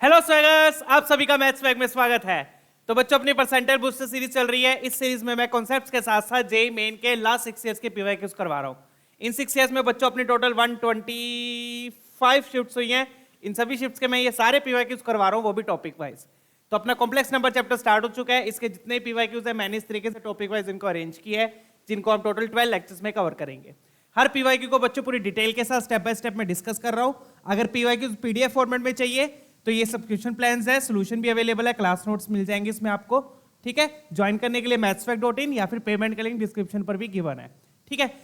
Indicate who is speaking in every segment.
Speaker 1: Hello स्वैगर्स, आप सभी का मैथ्स स्वैग में स्वागत है। तो बच्चों, अपनी परसेंटाइल बूस्टर सीरीज चल रही है। इस सीरीज में मैं कॉन्सेप्ट्स के साथ साथ जेईई मेन के लास्ट 6 ईयर्स के पीवाईक्यूज करवा रहा हूँ। इन 6 ईयर्स में बच्चों अपनी टोटल 125 शिफ्ट्स हुई हैं। इन सभी शिफ्ट्स के मैं ये सारे पीवाईक्यूज करवा रहा हूँ, वो भी टॉपिक वाइज। तो अपना कॉम्प्लेक्स नंबर चैप्टर स्टार्ट हो चुका है। इसके जितने पीवाईक्यूज है मैंने इस तरीके से टॉपिक वाइज इनको अरेंज किया है, जिनको हम टोटल 12 लेक्चर्स में कवर करेंगे। हर पीवाईक्यू को बच्चों पूरी डिटेल के साथ स्टेप बाय स्टेप में डिस्कस कर रहा हूँ। अगर पीवाईक्यूज पीडीएफ फॉर्मेट में चाहिए तो ये सब्सक्रिप्शन प्लान्स है, सोल्यूशन भी अवेलेबल है, क्लास नोट्स मिल जाएंगे इसमें आपको। ठीक है, ज्वाइन करने के लिए mathsfact.in या फिर पेमेंट का लिंक डिस्क्रिप्शन पर भी गिवन है। ठीक है,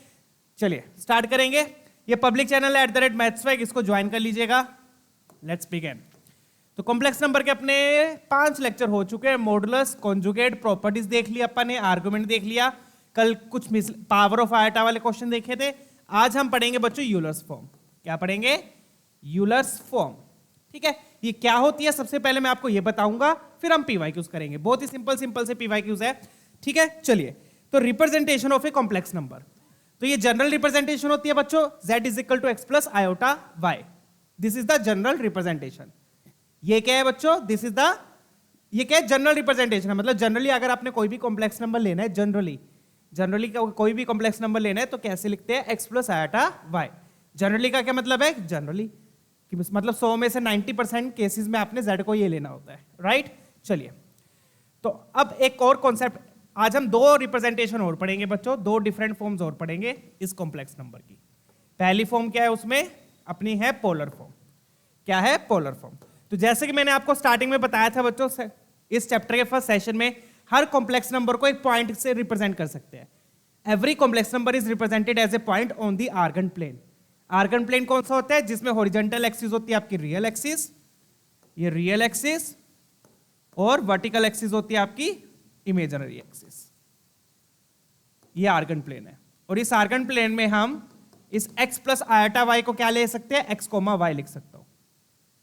Speaker 1: चलिए स्टार्ट करेंगे। ये पब्लिक चैनल है @mathsfact, इसको ज्वाइन कर लीजिएगा। Let's begin. तो कॉम्प्लेक्स नंबर के अपने 5 लेक्चर हो चुके हैं। मॉडुलस, कॉन्जुगेट, प्रॉपर्टीज देख लिया अपन ने, आर्गुमेंट देख लिया, कल कुछ पावर ऑफ आयोटा वाले क्वेश्चन देखे थे। आज हम पढ़ेंगे बच्चों यूलर्स फॉर्म। क्या पढ़ेंगे? Euler's form. ठीक है, ये क्या होती है सबसे पहले मैं आपको ये बताऊंगा, फिर हम पीवाईक्यूज करेंगे। बहुत ही सिंपल से पीवाईक्यूज है। ठीक है, चलिए। तो representation of a complex number, तो ये जनरल रिप्रेजेंटेशन होती है बच्चों, z is equal to x plus iota y। This is the general representation. ये क्या है बच्चों? दिस इज द, ये क्या है? जनरल रिप्रेजेंटेशन है। मतलब जनरली अगर आपने कोई भी कॉम्प्लेक्स नंबर लेना है, जनरली कोई भी कॉम्प्लेक्स नंबर लेना है तो कैसे लिखते हैं? x plus iota y। Generally का क्या मतलब है? जनरली मतलब 100 में से 90% केसेस में आपने z को ये लेना होता है, राइट? चलिए, तो अब एक और कॉन्सेप्ट, आज हम 2 रिप्रेजेंटेशन और पढ़ेंगे बच्चों, 2 डिफरेंट फॉर्म्स और पढ़ेंगे इस कॉम्प्लेक्स नंबर की। पहली फॉर्म क्या है उसमें? अपनी है पोलर फॉर्म। क्या है? Polar form. तो जैसे कि मैंने आपको स्टार्टिंग में बताया था बच्चों, इस चैप्टर के फर्स्ट सेशन में हर कॉम्प्लेक्स नंबर को एक पॉइंट से रिप्रेजेंट कर सकते हैं। Every complex number is represented as a point on the Argand plane. Argand plane कौन सा होता है? जिसमें हॉरिजॉन्टल एक्सिस होती है आपकी रियल एक्सिस, ये रियल एक्सिस, और वर्टिकल एक्सिस होती है आपकी इमेजिनरी एक्सिस। ये आर्गन प्लेन है। और इस आर्गन प्लेन में हम इस x प्लस आयोटा y को क्या ले सकते हैं? x कोमा y लिख सकता हूं।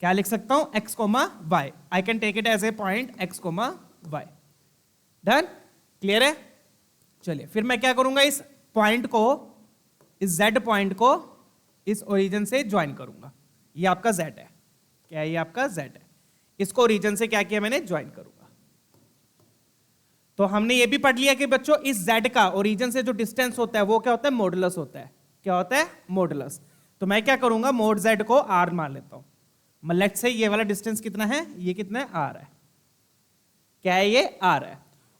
Speaker 1: क्या लिख सकता हूं? x comma y। I can take it as a point x comma y। Done? Clear है? चलिए, फिर मैं क्या करूंगा? इस पॉइंट को, इस z पॉइंट को इस ओरिजिन से ज्वाइन करूंगा। ये आपका z है। क्या है? ये आपका z है। इसको ओरिजिन से क्या किया मैंने? ज्वाइन करूंगा। तो हमने ये भी पढ़ लिया कि बच्चों इस z का ओरिजिन से जो डिस्टेंस होता है वो क्या होता है? मॉडुलस होता है। क्या होता है? मॉडुलस। तो मैं क्या करूंगा? मोड z को r मान लेता हूं। लेट्स से ये वाला डिस्टेंस कितना है? ये कितना है? r है। क्या है? ये r है।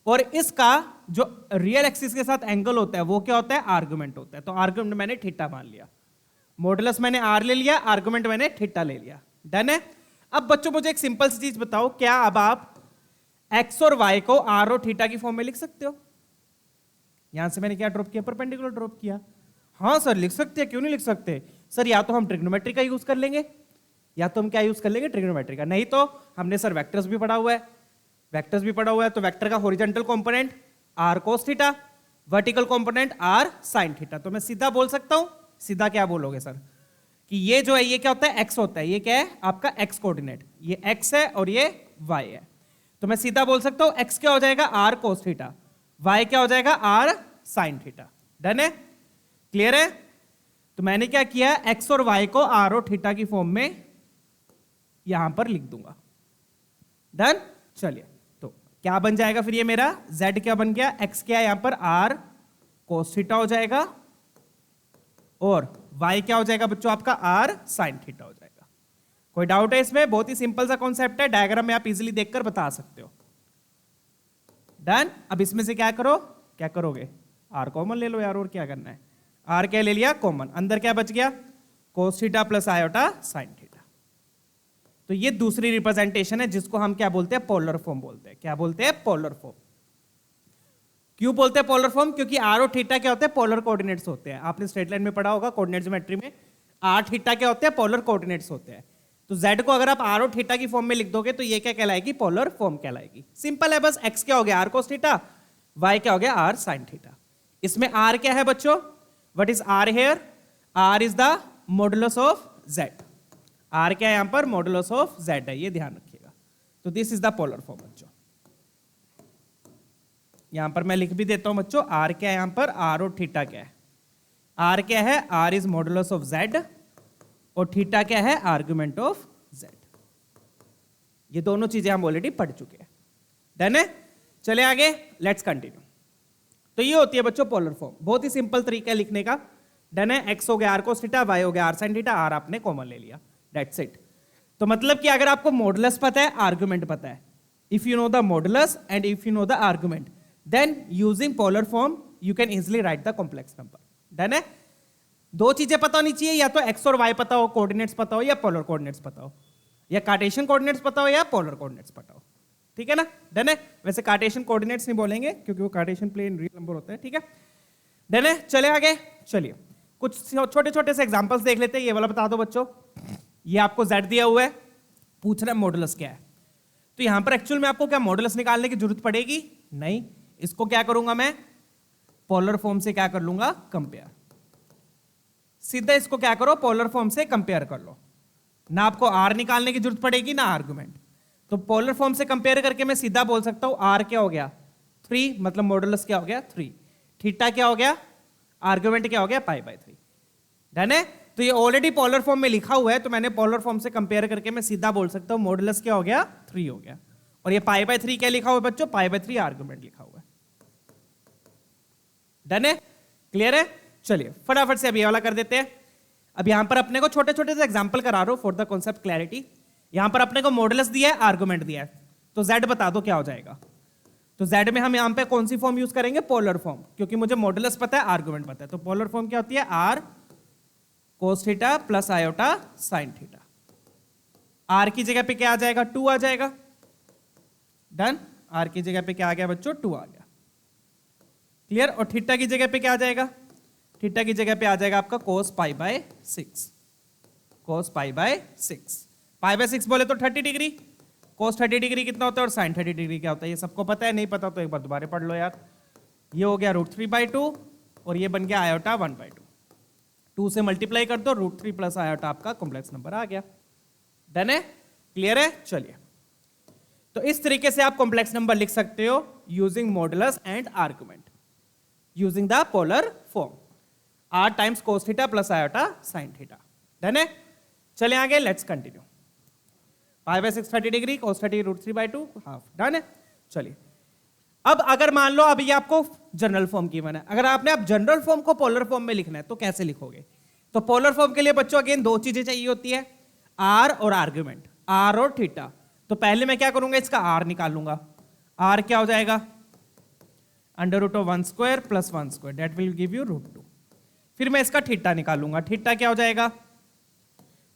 Speaker 1: और इसका जो रियल एक्सिस के साथ एंगल होता है वो क्या होता है? आर्गुमेंट होता है। तो आर्गुमेंट मैंने थीटा मान लिया, मॉडुलस मैंने r ले लिया, आर्गुमेंट मैंने थीटा ले लिया। डन है? अब बच्चों मुझे एक सिंपल सी चीज बताओ, क्या अब आप x और y को r और थीटा की फॉर्म में लिख सकते हो? यहां से मैंने क्या ड्रॉप किया? परपेंडिकुलर ड्रॉप किया। हाँ सर लिख सकते हैं, क्यों नहीं लिख सकते? सर या तो हम ट्रिग्नोमेट्री का यूज कर लेंगे, या तो हम क्या यूज कर लेंगे? ट्रिग्नोमेट्री का। नहीं तो हमने सर वेक्टर्स भी पढ़ा हुआ है, वेक्टर्स भी पढ़ा हुआ है। तो वेक्टर का horizontal component r cos theta, vertical component r sin theta. तो मैं सीधा बोल सकता हूं, सीधा क्या बोलोगे सर? कि ये जो है ये क्या होता है? x होता है। ये क्या है? आपका x कोऑर्डिनेट। ये x है और ये y है। तो मैं सीधा बोल सकता हूं x क्या हो जाएगा? r cos थीटा, y क्या हो जाएगा? r sin theta. डन है? क्लियर है? तो मैंने क्या किया? x और y को r और थीटा की फॉर्म में यहां पर लिख दूंगा। डन? चलिए, तो क्या बन जाएगा फिर? ये मेरा z क्या बन गया? x क्या है यहां पर? r cos थीटा हो जाएगा, और y क्या हो जाएगा बच्चों? आपका r sin थीटा हो जाएगा। कोई डाउट है इसमें? बहुत ही सिंपल सा कॉन्सेप्ट है, डायग्राम में आप इजीली देखकर बता सकते हो। डन? अब इसमें से क्या करो? क्या करोगे? r कॉमन ले लो यार, और क्या करना है? r क्या ले लिया? कॉमन। अंदर क्या बच गया? cos theta plus iota sin theta. तो ये दूसरी रिप्रेजेंटेशन है जिसको हम क्या बोलते हैं? पोलर फॉर्म बोलते हैं। क्या बोलते हैं? Polar form. क्यों बोलते हैं पोलर फॉर्म? क्योंकि r और थीटा क्या होते हैं? पोलर कोऑर्डिनेट्स होते हैं। आपने स्ट्रेट लाइन में पढ़ा होगा कोऑर्डिनेट ज्योमेट्री में, r थीटा क्या होते हैं? पोलर कोऑर्डिनेट्स होते हैं। तो z को अगर आप r और थीटा की फॉर्म में लिख दोगे तो ये क्या कहलाएगी? पोलर फॉर्म कहलाएगी। सिंपल है बस। x क्या हो गया? r cos थीटा, y क्या हो गया? r sin theta. इसमें r क्या है बच्चों? What is r here? r is the modulus of z। r क्या है यहां पर? मॉडुलस ऑफ z है, ये ध्यान रखिएगा। तो this is the polar form बच्चों। यहां पर मैं लिख भी देता हूं बच्चों, r क्या है यहां पर? r और थीटा क्या है? r क्या है? r is modulus of z, और थीटा क्या है? Argument of z। ये दोनों चीजें हम ऑलरेडी पढ़ चुके हैं। डन है, चले आगे, लेट्स कंटिन्यू। तो ये होती है बच्चों पोलर फॉर्म, बहुत ही सिंपल तरीका है लिखने का। डन है, एक्स हो गया आर कोस थीटा, वाई हो गया आर साइन थीटा, आर आपने कॉमन ले लिया, दैट्स इट। तो मतलब कि अगर आपको मॉडुलस पता है, आर्गुमेंट पता है, if you know the modulus and if you know the argument, then using polar form you can easily write the complex number. Done है, दो चीजें पता होनी चाहिए, या तो एक्स और वाई पता हो, कोऑर्डिनेट्स पता हो, या पोलर कोऑर्डिनेट्स पता हो, या कार्टेशियन कोऑर्डिनेट्स पता हो, या पोलर कोऑर्डिनेट्स पता हो। ठीक है ना, डन है। वैसे कार्टेशियन कोऑर्डिनेट्स नहीं बोलेंगे क्योंकि वो कार्टेशियन प्लेन रियल नंबर होता है। ठीक है, डन है, चले आगे। चलिए कुछ छोटे छोटे से एग्जांपल्स देख लेते हैं। ये वाला बता दो बच्चों, ये आपको z दिया हुआ है, पूछ रहा है मॉडुलस क्या है। तो यहां पर एक्चुअल में आपको क्या मॉडुलस निकालने की जरूरत पड़ेगी? नहीं, इसको क्या करूंगा मैं, पोलर फॉर्म से क्या कर लूंगा, कंपेयर। सीधा इसको क्या करो, पोलर फॉर्म से कंपेयर कर लो, ना आपको आर निकालने की जरूरत पड़ेगी ना आर्गुमेंट। तो पोलर फॉर्म से कंपेयर करके मैं सीधा बोल सकता हूं आर क्या हो गया 3, मतलब मॉडुलस क्या हो गया 3, थीटा क्या हो गया, आर्गुमेंट क्या हो गया π/3। डन है, तो ये ऑलरेडी पोलर फॉर्म में लिखा हुआ है, तो मैंने पोलर फॉर्म से कंपेयर करके मैं सीधा बोल सकता हूं मॉडुलस क्या हो गया 3 हो गया। और ये π/3 क्या लिखा हुआ है बच्चों, π/3 आर्गुमेंट लिखा हुआ है। डन है, क्लियर है। चलिए फटाफट से अभी ये वाला कर देते हैं। अब यहां पर अपने को छोटे छोटे से एग्जांपल करा रहा हूं फॉर द कॉन्सेप्ट क्लैरिटी। यहां पर अपने को मॉडुलस दिया है, आर्गुमेंट दिया है, तो z बता दो क्या हो जाएगा। तो z में हम यहां पे कौन सी फॉर्म यूज करेंगे, पोलर फॉर्म, क्योंकि मुझे मॉडुलस पता है, आर्गुमेंट पता है। तो पोलर फॉर्म क्या होती है, r cos theta plus iota sin theta. r की जगह पे क्या आ जाएगा, 2 आ जाएगा। डन, r की जगह पे क्या आ गया बच्चों, 2 आ गया, क्लियर। और थीटा की जगह पे क्या आ जाएगा, थीटा की जगह पे आ जाएगा आपका cos π/6, cos π/6। π/6 बोले तो 30 डिग्री, cos 30 डिग्री कितना होता है और sin 30 डिग्री क्या होता है, ये सबको पता है। नहीं पता तो एक बार दोबारा पढ़ लो यार। ये हो गया √3/2 और ये बन गया आयोटा 1/2। 2 से मल्टीप्लाई कर दो, √3 प्लस आयोटा आपका कॉम्प्लेक्स नंबर आ गया। डन है, क्लियर है। चलिए, तो इस तरीके से आप कॉम्प्लेक्स नंबर लिख सकते हो using modulus and argument, using the polar form, r times cos theta plus iota sin theta. Done है, चले आगे, let's continue. π/6 30 degree, cos 30 √3/2 half. Done है, चलिए। अब अगर मान लो अभी आपको जनरल फॉर्म की बना है, अगर आपने आप जनरल फॉर्म को पोलर फॉर्म में लिखना है तो कैसे लिखोगे। तो पोलर फॉर्म के लिए बच्चों अगेन दो चीजें चाहिए होती है, आर और आर्गुमेंट, आर और थीटा। तो पहले मैं क्या करूंगा, इसका आर निकाल लूंगा। आर क्या हो जाएगा, √1² + 1² दैट विल गिव यू √2। फिर मैं इसका थीटा निकालूंगा। थीटा क्या हो जाएगा,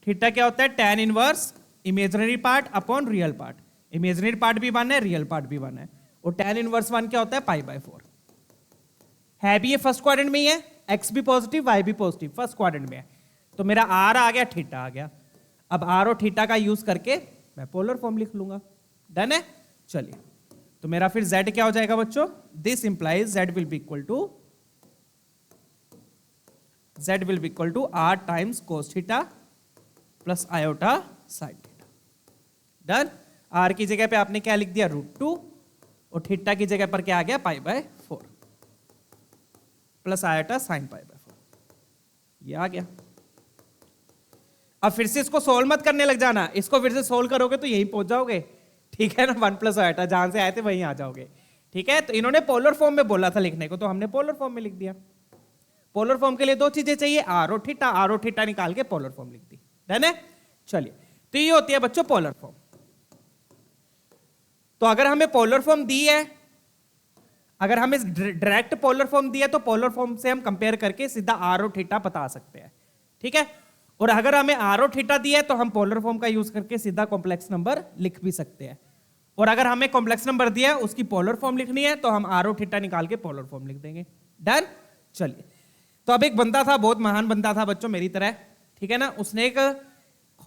Speaker 1: थीटा क्या होता है, tan inverse imaginary part upon real part. Imaginary part भी 1 है, रियल पार्ट भी 1 है। और tan इनवर्स 1 क्या होता है, π/4 है भी ये फर्स्ट क्वाड्रेंट में ही है, x भी पॉजिटिव y भी पॉजिटिव, फर्स्ट क्वाड्रेंट में है। तो मेरा r आ गया, थीटा आ गया। अब r और थीटा का यूज करके मैं पोलर फॉर्म लिख लूंगा। डन है, चलिए। तो मेरा फिर z क्या हो जाएगा बच्चों, this implies z will be equal to r times cos theta plus iota sin theta. Done, r की जगह पे आपने क्या लिख दिया, √2 और थीटा की जगह पर क्या आ गया, π/4 प्लस आयोटा sin π/4, ये आ गया। अब फिर से इसको सोल्व मत करने लग जाना, इसको फिर से सोल्व करोगे तो यहीं पहुंच जाओगे। ठीक है ना, 1 प्लस आयोटा जहां से आए थे वहीं आ जाओगे। ठीक है, तो इन्होंने पोलर फॉर्म में बोला था लिखने को, तो हमने पोलर फॉर्म में लिख दिया। पोलर फॉर्म के लिए दो चीजें चाहिए, आर और थीटा, आर और थीटा निकाल के पोलर फॉर्म लिख दी। डन है, चलिए। तो ये होती है बच्चों पोलर फॉर्म। तो अगर हमें पोलर फॉर्म दी है, अगर हमें डायरेक्ट पोलर फॉर्म दी है तो पोलर फॉर्म से हम कंपेयर करके सीधा आर और थीटा बता सकते हैं। ठीक है, और अगर हमें आर और थीटा दिया है तो हम पोलर फॉर्म का यूज करके सीधा कॉम्प्लेक्स नंबर लिख भी सकते हैं। और अगर हमें कॉम्प्लेक्स नंबर दिया है, उसकी पोलर फॉर्म लिखनी है, तो हम आर और थीटा निकाल के पोलर फॉर्म लिख देंगे। डन, चलिए। तो अब एक बंदा था, बहुत महान बंदा था बच्चों मेरी तरह, ठीक है ना। उसने एक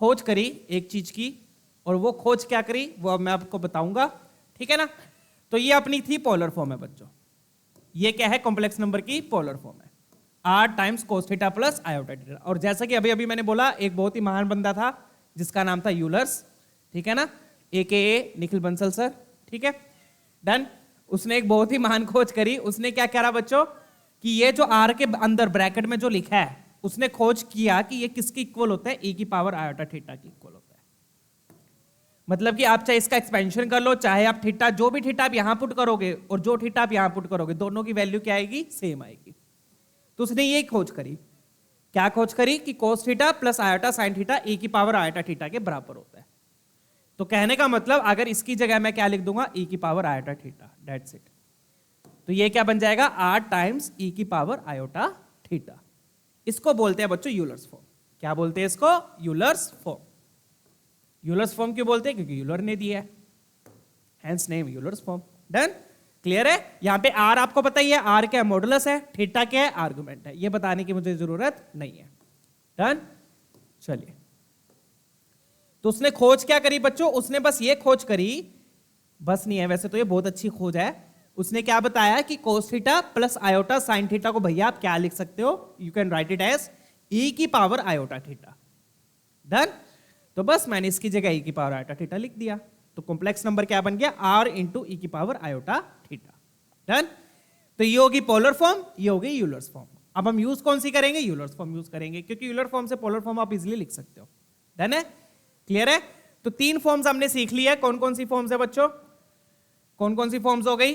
Speaker 1: खोज करी एक चीज की, और वो खोज क्या करी वो अब मैं आपको बताऊंगा। ठीक है ना, तो ये अपनी थी पोलर फॉर्म है बच्चों। ये क्या है, कॉम्प्लेक्स नंबर की पोलर फॉर्म है, r times cos theta plus iota theta. और जैसा कि अभी अभी मैंने बोला, एक बहुत ही महान बंदा था जिसका नाम था यूलर्स, ठीक है ना, AKA निखिल बंसल सर। ठीक है, डन। उसने एक बहुत ही महान खोज करी। उसने क्या करा बच्चों, कि ये जो r के अंदर ब्रैकेट में जो लिखा है, उसने खोज किया कि ये किसके इक्वल होता है, e की पावर आयोटा थीटा की इक्वल होता है। मतलब कि आप चाहे इसका एक्सपेंशन कर लो, चाहे आप थीटा, जो भी थीटा आप यहां पुट करोगे और जो थीटा आप यहां पुट करोगे, दोनों की वैल्यू क्या आएगी? सेम आएगी। तो उसने ये खोज करी, क्या खोज करी? कि cos theta plus iota sine theta e की पावर आयोटा थीटा के बराबर होता है। तो कहने का मतलब अगर इसकी जगह मैं क्या लिख दूंगा? e की power iota theta, that's it. तो ये क्या बन जाएगा? r टाइम्स e की पावर आयोटा थीटा। इसको बोलते हैं बच्चों यूलर्स फॉर्म। क्या बोलते हैं इसको? Euler's form. यूलर्स फॉर्म क्यों बोलते हैं? क्योंकि यूलर ने दिया है, hence name Euler's form. Done? Clear है? यहां पे r आपको पता ही है, r क्या मॉडुलस है, थीटा क्या है, आर्गुमेंट है, ये बताने की मुझे जरूरत नहीं है। डन? चलिए, तो उसने खोज क्या करी बच्चों? उसने बस ये खोज करी, बस नहीं है वैसे तो ये बहुत अच्छी खोज है। उसने क्या बताया कि cos theta plus iota sine theta को भैया आप क्या लिख सकते हो? You can write it as e की पावर आयोटा थीटा। डन? तो बस मैंने इसकी जगह e की पावर आयोटा थीटा लिख दिया। तो कॉम्प्लेक्स नंबर क्या बन गया? r इंटू ई की पावर आयोटा थीटा। डन? तो ये होगी पोलर फॉर्म, ये होगी यूलर्स फॉर्म। अब हम यूज कौन सी करेंगे? यूलर्स फॉर्म यूज करेंगे, क्योंकि यूलर फॉर्म से पोलर फॉर्म आप इजीली लिख सकते हो। डन है? क्लियर है? तो तीन फॉर्म्स हमने सीख ली है। कौन कौन सी फॉर्म्स है बच्चों? कौन कौन सी फॉर्म्स हो गई?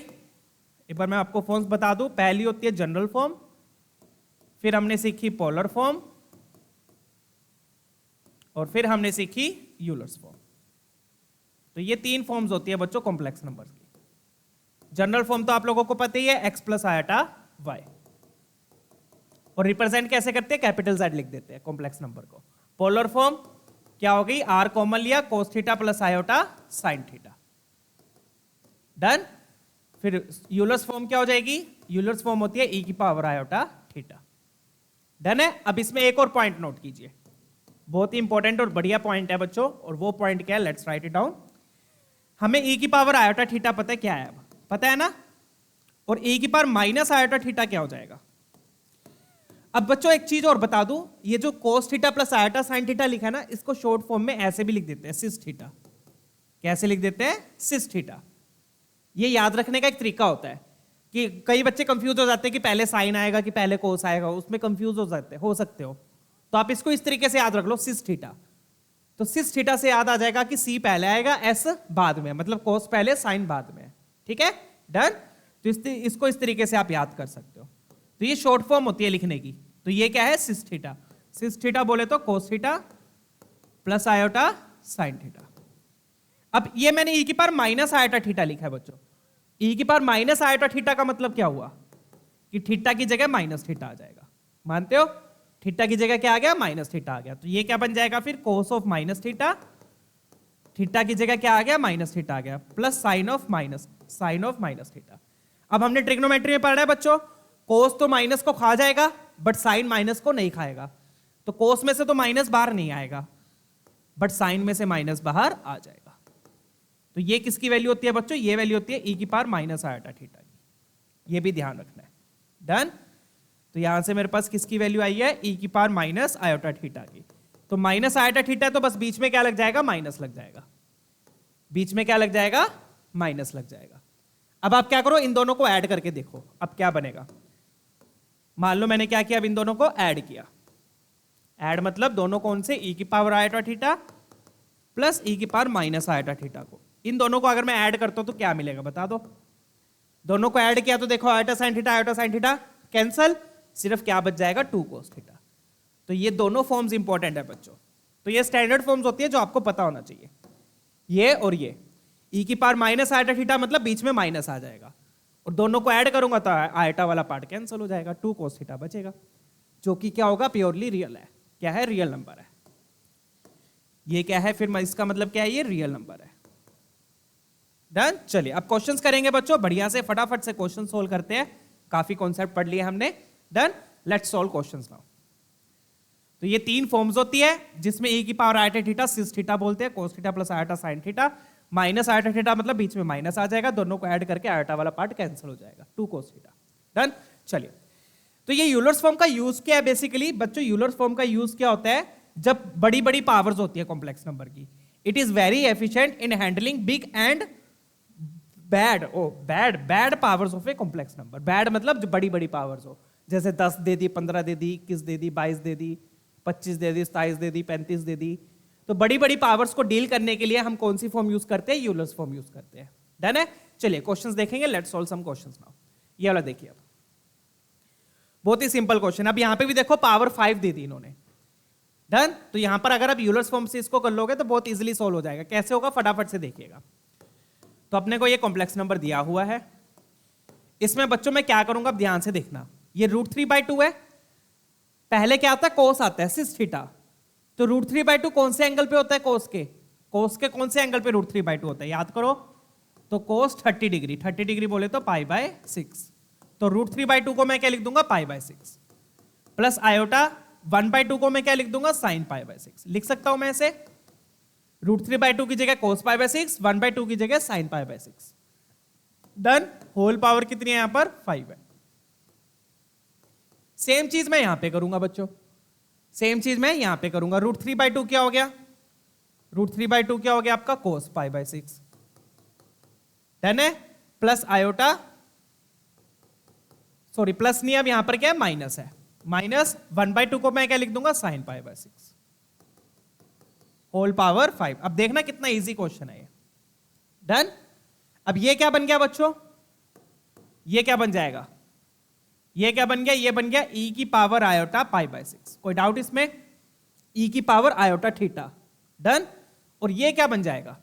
Speaker 1: एक बार मैं आपको फॉर्म्स बता दूं। पहली होती है जनरल फॉर्म, फिर हमने सीखी पोलर फॉर्म, और फिर हमने सीखी यूलर्स फॉर्म। तो ये तीन फॉर्म्स होती है बच्चों कॉम्प्लेक्स नंबर्स की। जनरल फॉर्म तो आप लोगों को पता ही है, x प्लस आयोटा y, और रिप्रेजेंट कैसे करते हैं? कैपिटल Z लिख देते हैं कॉम्प्लेक्स नंबर को। पोलर फॉर्म क्या हो गई? r कॉमन लिया, कोस theta plus iota sine theta. Done? फिर यूलर्स फॉर्म क्या हो जाएगी? यूलर्स फॉर्म होती है e की पावर आयोटा थीटा। डन है? अब इसमें एक और पॉइंट नोट कीजिए, बहुत ही इंपॉर्टेंट और बढ़िया पॉइंट है बच्चों, और वो पॉइंट क्या है? Let's write it down. हमें e की पावर आयोटा थीटा पता है क्या है? अब पता है ना? और e की पावर माइनस आयोटा थीटा क्या हो जाएगा? अब बच्चों एक चीज और बता दूं, ये जो कोस theta plus iota sine theta लिखा है ना, इसको शॉर्ट फॉर्म में ऐसे भी लिख देते हैं, सिस थीटा। कैसे लिख देते हैं? सिस थीटा। ये याद रखने का एक तरीका होता है कि कई बच्चे कंफ्यूज हो जाते हैं कि पहले साइन आएगा कि पहले कोस आएगा, उसमें कंफ्यूज हो सकते हो। तो आप इसको इस तरीके से याद रख लो, सिस थीटा। तो सिस थीटा से याद आ जाएगा कि सी पहले आएगा, एस बाद में, मतलब कोस पहले साइन बाद में। ठीक है? डन? तो इसको इस तरीके से आप याद कर सकते हो। तो ये शॉर्ट फॉर्म होती है लिखने की। तो ये क्या है? सिस थीटा। सिस थीटा बोले तो कोस theta plus iota sine theta. अब ये मैंने e की पावर माइनस आयोटा थीटा लिखा है बच्चों। e की पावर माइनस आयोटा थीटा का मतलब क्या हुआ? कि थीटा की जगह माइनस थीटा आ जाएगा। मानते हो? थीटा की जगह क्या आ गया? माइनस थीटा आ गया। तो ये क्या बन जाएगा फिर? कोस ऑफ माइनस थीटा, थीटा की जगह क्या आ गया? माइनस थीटा आ गया, plus sign of minus theta. अब हमने ट्रिग्नोमेट्री में पढ़ा है बच्चों, कोस तो माइनस को खा जाएगा बट साइन माइनस को नहीं खाएगा। तो कोस में से तो माइनस बाहर नहीं आएगा, बट साइन में से माइनस बाहर आ जाएगा। तो ये किसकी वैल्यू होती है बच्चों? ये वैल्यू होती है e की पावर माइनस आयोटा थीटा की। ये भी ध्यान रखना है। डन? तो यहां से मेरे पास किसकी वैल्यू आई है? e की पावर माइनस आयोटा थीटा की। तो माइनस आयोटा थीटा, तो बस बीच में क्या लग जाएगा? माइनस लग जाएगा। बीच में क्या लग जाएगा? माइनस लग जाएगा। अब आप क्या करो, इन दोनों को ऐड करके देखो, अब क्या बनेगा। मान लो मैंने क्या किया, अब इन दोनों को ऐड किया। ऐड मतलब दोनों कौन से? e की power iota theta plus e की पावर माइनस आयोटा थीटा को। इन दोनों को अगर मैं ऐड करता हूं तो क्या मिलेगा बता दो? दोनों को ऐड किया तो देखो आयोटा साइन थीटा कैंसल, सिर्फ क्या बच जाएगा? 2 कोस थीटा। तो ये दोनों फॉर्म्स इंपॉर्टेंट है बच्चों। तो ये स्टैंडर्ड फॉर्म्स होती है जो आपको पता होना चाहिए, ये और ये। e की पावर माइनस आयोटा थीटा मतलब बीच में माइनस आ जाएगा, और दोनों को ऐड करूंगा तो आयोटा वाला पार्ट कैंसिल हो जाएगा, 2 कोस थीटा बचेगा, जो कि क्या होगा? प्योरली रियल है। क्या है? रियल नंबर है। ये क्या है फिर? इसका मतलब क्या है? ये रियल नंबर है। डन? चलिए अब क्वेश्चंस करेंगे बच्चों, बढ़िया से फटाफट से क्वेश्चन सोल्व करते हैं। काफी कॉन्सेप्ट पढ़ लिए हमने। Done? Let's solve questions now. तो ये तीन फॉर्म्स होती है जिसमें e की पावर आयोटा थीटा सिस थीटा बोलते हैं, कोस theta plus iota sine theta, minus iota theta मतलब बीच में माइनस आ जाएगा, दोनों को ऐड करके आयोटा वाला पार्ट कैंसिल हो जाएगा, 2 कोस थीटा। डन? चलिए, तो ये यूलर्स फॉर्म का यूज क्या है बेसिकली बच्चों? यूलर्स फॉर्म का यूज क्या होता है? जब बड़ी बड़ी पावर्स होती है कॉम्प्लेक्स नंबर की, it is very efficient in handling big and bad powers of a complex number. Bad मतलब जो बड़ी बड़ी पावर्स हो, जैसे 10 दे दी, 15 दे दी, 21 दे दी, 22 दे दी, 25 दे दी, 27 दे दी, 35 दे दी, तो बड़ी बड़ी पावर्स को डील करने के लिए हम कौन सी फॉर्म यूज करते हैं? यूलर्स फॉर्म यूज करते हैं। डन है? चलिए क्वेश्चंस देखेंगे, let's solve some questions now. ये वाला देखिए, अब बहुत ही सिंपल क्वेश्चन। अब यहां पे भी देखो पावर 5 दे दी इन्होंने। डन? तो यहां पर अगर आप यूलर्स फॉर्म से इसको कर लोगे तो बहुत इजीली सॉल्व हो जाएगा। कैसे होगा फटाफट से देखिएगा। तो अपने को ये कॉम्प्लेक्स नंबर दिया हुआ है, इसमें बच्चों में क्या करूंगा अब ध्यान से देखना। ये √3/2 है, पहले क्या आता है? कोस आता है, सिस थीटा। तो √3/2 कौन से एंगल पे होता है? कोस के। कोस के कौन से एंगल पे √3/2 होता है? याद करो, तो कोस 30 डिग्री। 30 डिग्री बोले तो π/6। तो √3/2 को मैं क्या लिख दूंगा? π/6 प्लस आयोटा 1/2 को मैं क्या लिख दूंगा? sin π/6 लिख सकता हूं मैं ऐसे। √3/2 की जगह cos π/6, 1/2 की जगह sin π/6। डन? होल पावर कितनी है यहां पर? 5 है। सेम चीज मैं यहां पे करूंगा बच्चों, सेम चीज मैं यहां पे करूंगा। √3/2 क्या हो गया? √3/2 क्या हो गया आपका? cos π/6। डन है? प्लस आयोटा, सॉरी प्लस नहीं, अब यहां पर क्या है? माइनस है। माइनस 1/2 को मैं क्या लिख दूंगा? sin π/6 whole power 5। अब देखना कितना इजी क्वेश्चन है ये। डन? अब ये क्या बन गया बच्चों? ये क्या बन जाएगा? ये क्या बन गया? ये बन गया e की पावर आयोटा π/6। कोई डाउट इसमें? e की पावर आयोटा थीटा। डन? और ये क्या बन जाएगा?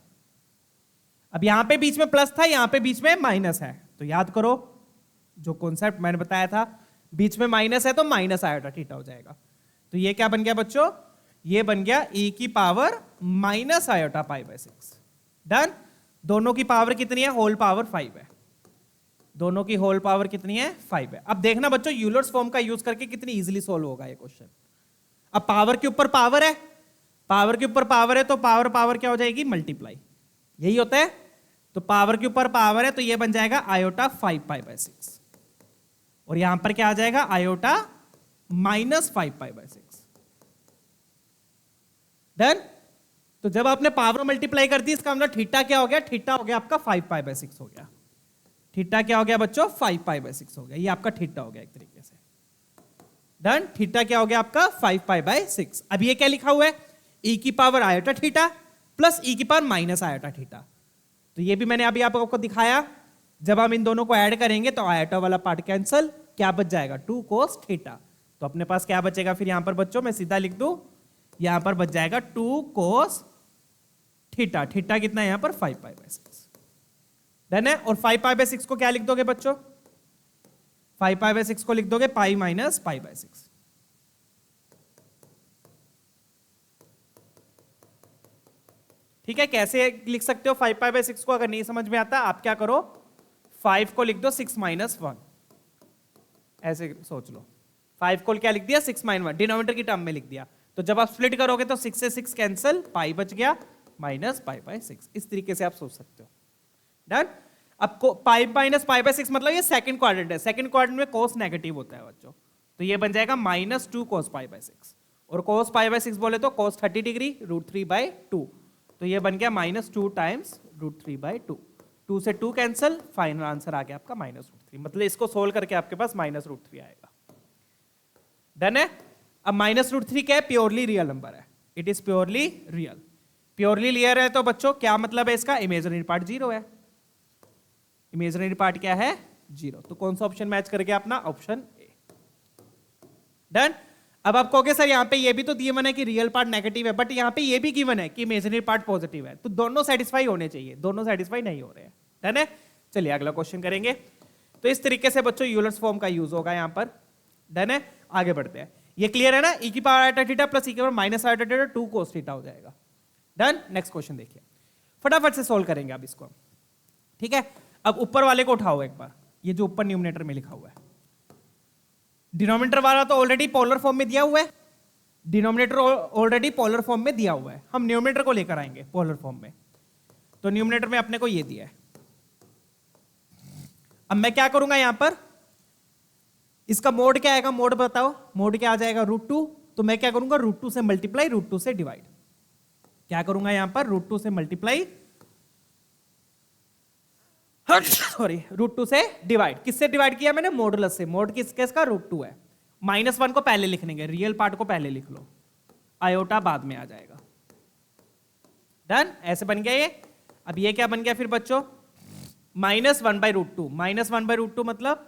Speaker 1: अब यहां पे बीच में प्लस था, यहां पे बीच में माइनस है, तो याद करो जो कॉन्सेप्ट मैंने बताया था, बीच में माइनस है तो माइनस आयोटा थीटा हो जाएगा। तो ये क्या बन गया बच्चों? ये बन गया e की पावर माइनस आयोटा π/6। डन? दोनों की पावर कितनी है? होल पावर 5 है। दोनों की होल पावर कितनी है? 5 है। अब देखना बच्चों यूलर्स फॉर्म का यूज करके कितनी इजीली सॉल्व होगा ये क्वेश्चन। अब पावर के ऊपर पावर है, पावर के ऊपर पावर है, तो पावर पावर क्या हो जाएगी? मल्टीप्लाई। यही होता है। तो पावर के ऊपर पावर है, तो ये बन जाएगा आयोटा 5π/6 और यहां पर क्या आ जाएगा? आयोटा -5π/6। डन? तो जब आपने पावर मल्टीप्लाई कर दी, इसका मतलब थीटा क्या हो गया? थीटा हो गया आपका 5π/6 हो गया। थीटा क्या हो गया बच्चों? 5π/6 हो गया। ये आपका थीटा हो गया एक तरीके से। डन? थीटा क्या हो गया आपका? 5π/6। अब ये क्या लिखा हुआ है? e की power iota theta plus e की पावर माइनस आयोटा थीटा। तो ये भी मैंने अभी आपको दिखाया, जब हम इन दोनों को ऐड करेंगे तो आयोटा वाला पार्ट कैंसल, क्या बच जाएगा? 2 cos थीटा। तो अपने पास क्या बचेगा फिर यहां पर बच्चों? मैं सीधा लिख दूं, यहां पर बच जाएगा 2 cos थीटा। थीटा कितना है यहां पर? 5π/6। डन है? और 5π/6 को क्या लिख दोगे बच्चों? 5π/6 को लिख दोगे π - π/6। ठीक है? कैसे लिख सकते हो 5π/6 को? अगर नहीं समझ में आता आप क्या करो, 5 को लिख दो 6 - 1, ऐसे सोच लो। 5 को क्या लिख दिया? 6 - 1, डिनोमिनेटर की टर्म में लिख दिया। तो जब आप स्प्लिट करोगे तो 6 से 6 कैंसिल, पाई बच गया -π/6। इस तरीके से आप सोच सकते हो। डन? अब पाई -π/6 मतलब ये सेकंड क्वाड्रेंट है। सेकंड क्वाड्रेंट में कोस नेगेटिव होता है बच्चों, तो ये बन जाएगा -2 cos π/6 और cos π/6 बोले तो cos 30 डिग्री √3/2, तो ये बन गया -2 टाइम्स √3/2। 2 से 2 कैंसिल, फाइनल आंसर आ गया आपका -√3। मतलब इसको सोल्व करके आपके पास -√3 आएगा। डन है? अब -√3 क्या है? प्योरली रियल नंबर है। It is purely real. Purely real है तो बच्चों क्या मतलब है इसका? इमेजिनरी पार्ट 0 है। इमेजिनरी पार्ट क्या है? 0। तो कौन सा ऑप्शन मैच कर गया अपना? Option A. डन? अब आप कहोगे सर यहाँ पे ये भी तो गिवन है कि रियल पार्ट नेगेटिव है, बट यहाँ पे ये भी गिवन है कि इमेजिनरी पार्ट पॉजिटिव है, तो दोनों सेटिस्फाई होने चाहिए। दोनों सेटिस्फाई नहीं हो रहे हैं। डन है? चलिए अगला क्वेश्चन करेंगे। तो इस तरीके से बच्चों यूलर्स फॉर्म का यूज होगा यहाँ पर। डन है? आगे बढ़ते हैं। ये क्लियर है ना? e की power iota theta plus e की power minus iota theta 2 cos theta हो जाएगा। डन? नेक्स्ट क्वेश्चन देखिए, फटाफट से सोल्व करेंगे अब इसको। ठीक है? अब ऊपर वाले को उठाओ एक बार, ये जो ऊपर न्यूमरेटर में लिखा हुआ है। डिनोमिनेटर वाला तो ऑलरेडी पोलर फॉर्म में दिया हुआ है, डिनोमिनेटर ऑलरेडी पोलर फॉर्म में दिया हुआ है। हम न्यूमरेटर को लेकर आएंगे पोलर फॉर्म में। तो न्यूमरेटर में अपने को ये दिया है। अब मैं क्या करूंगा यहां पर? इसका मोड क्या आएगा? मोड बताओ, मोड क्या आ जाएगा? √2। तो मैं क्या करूंगा? √2 से मल्टीप्लाई, √2 से डिवाइड। क्या करूंगा यहां पर? √2 से मल्टीप्लाई, सॉरी √2 से डिवाइड। किससे डिवाइड किया मैंने? मॉडुलस से। मोड किसके इसका? √2 है। -1 को पहले लिख लेंगे, रियल पार्ट को पहले लिख लो, आयोटा बाद में आ जाएगा। डन, ऐसे बन गया ये। अब ये क्या बन गया फिर बच्चों, -1/√2। -1/√2 मतलब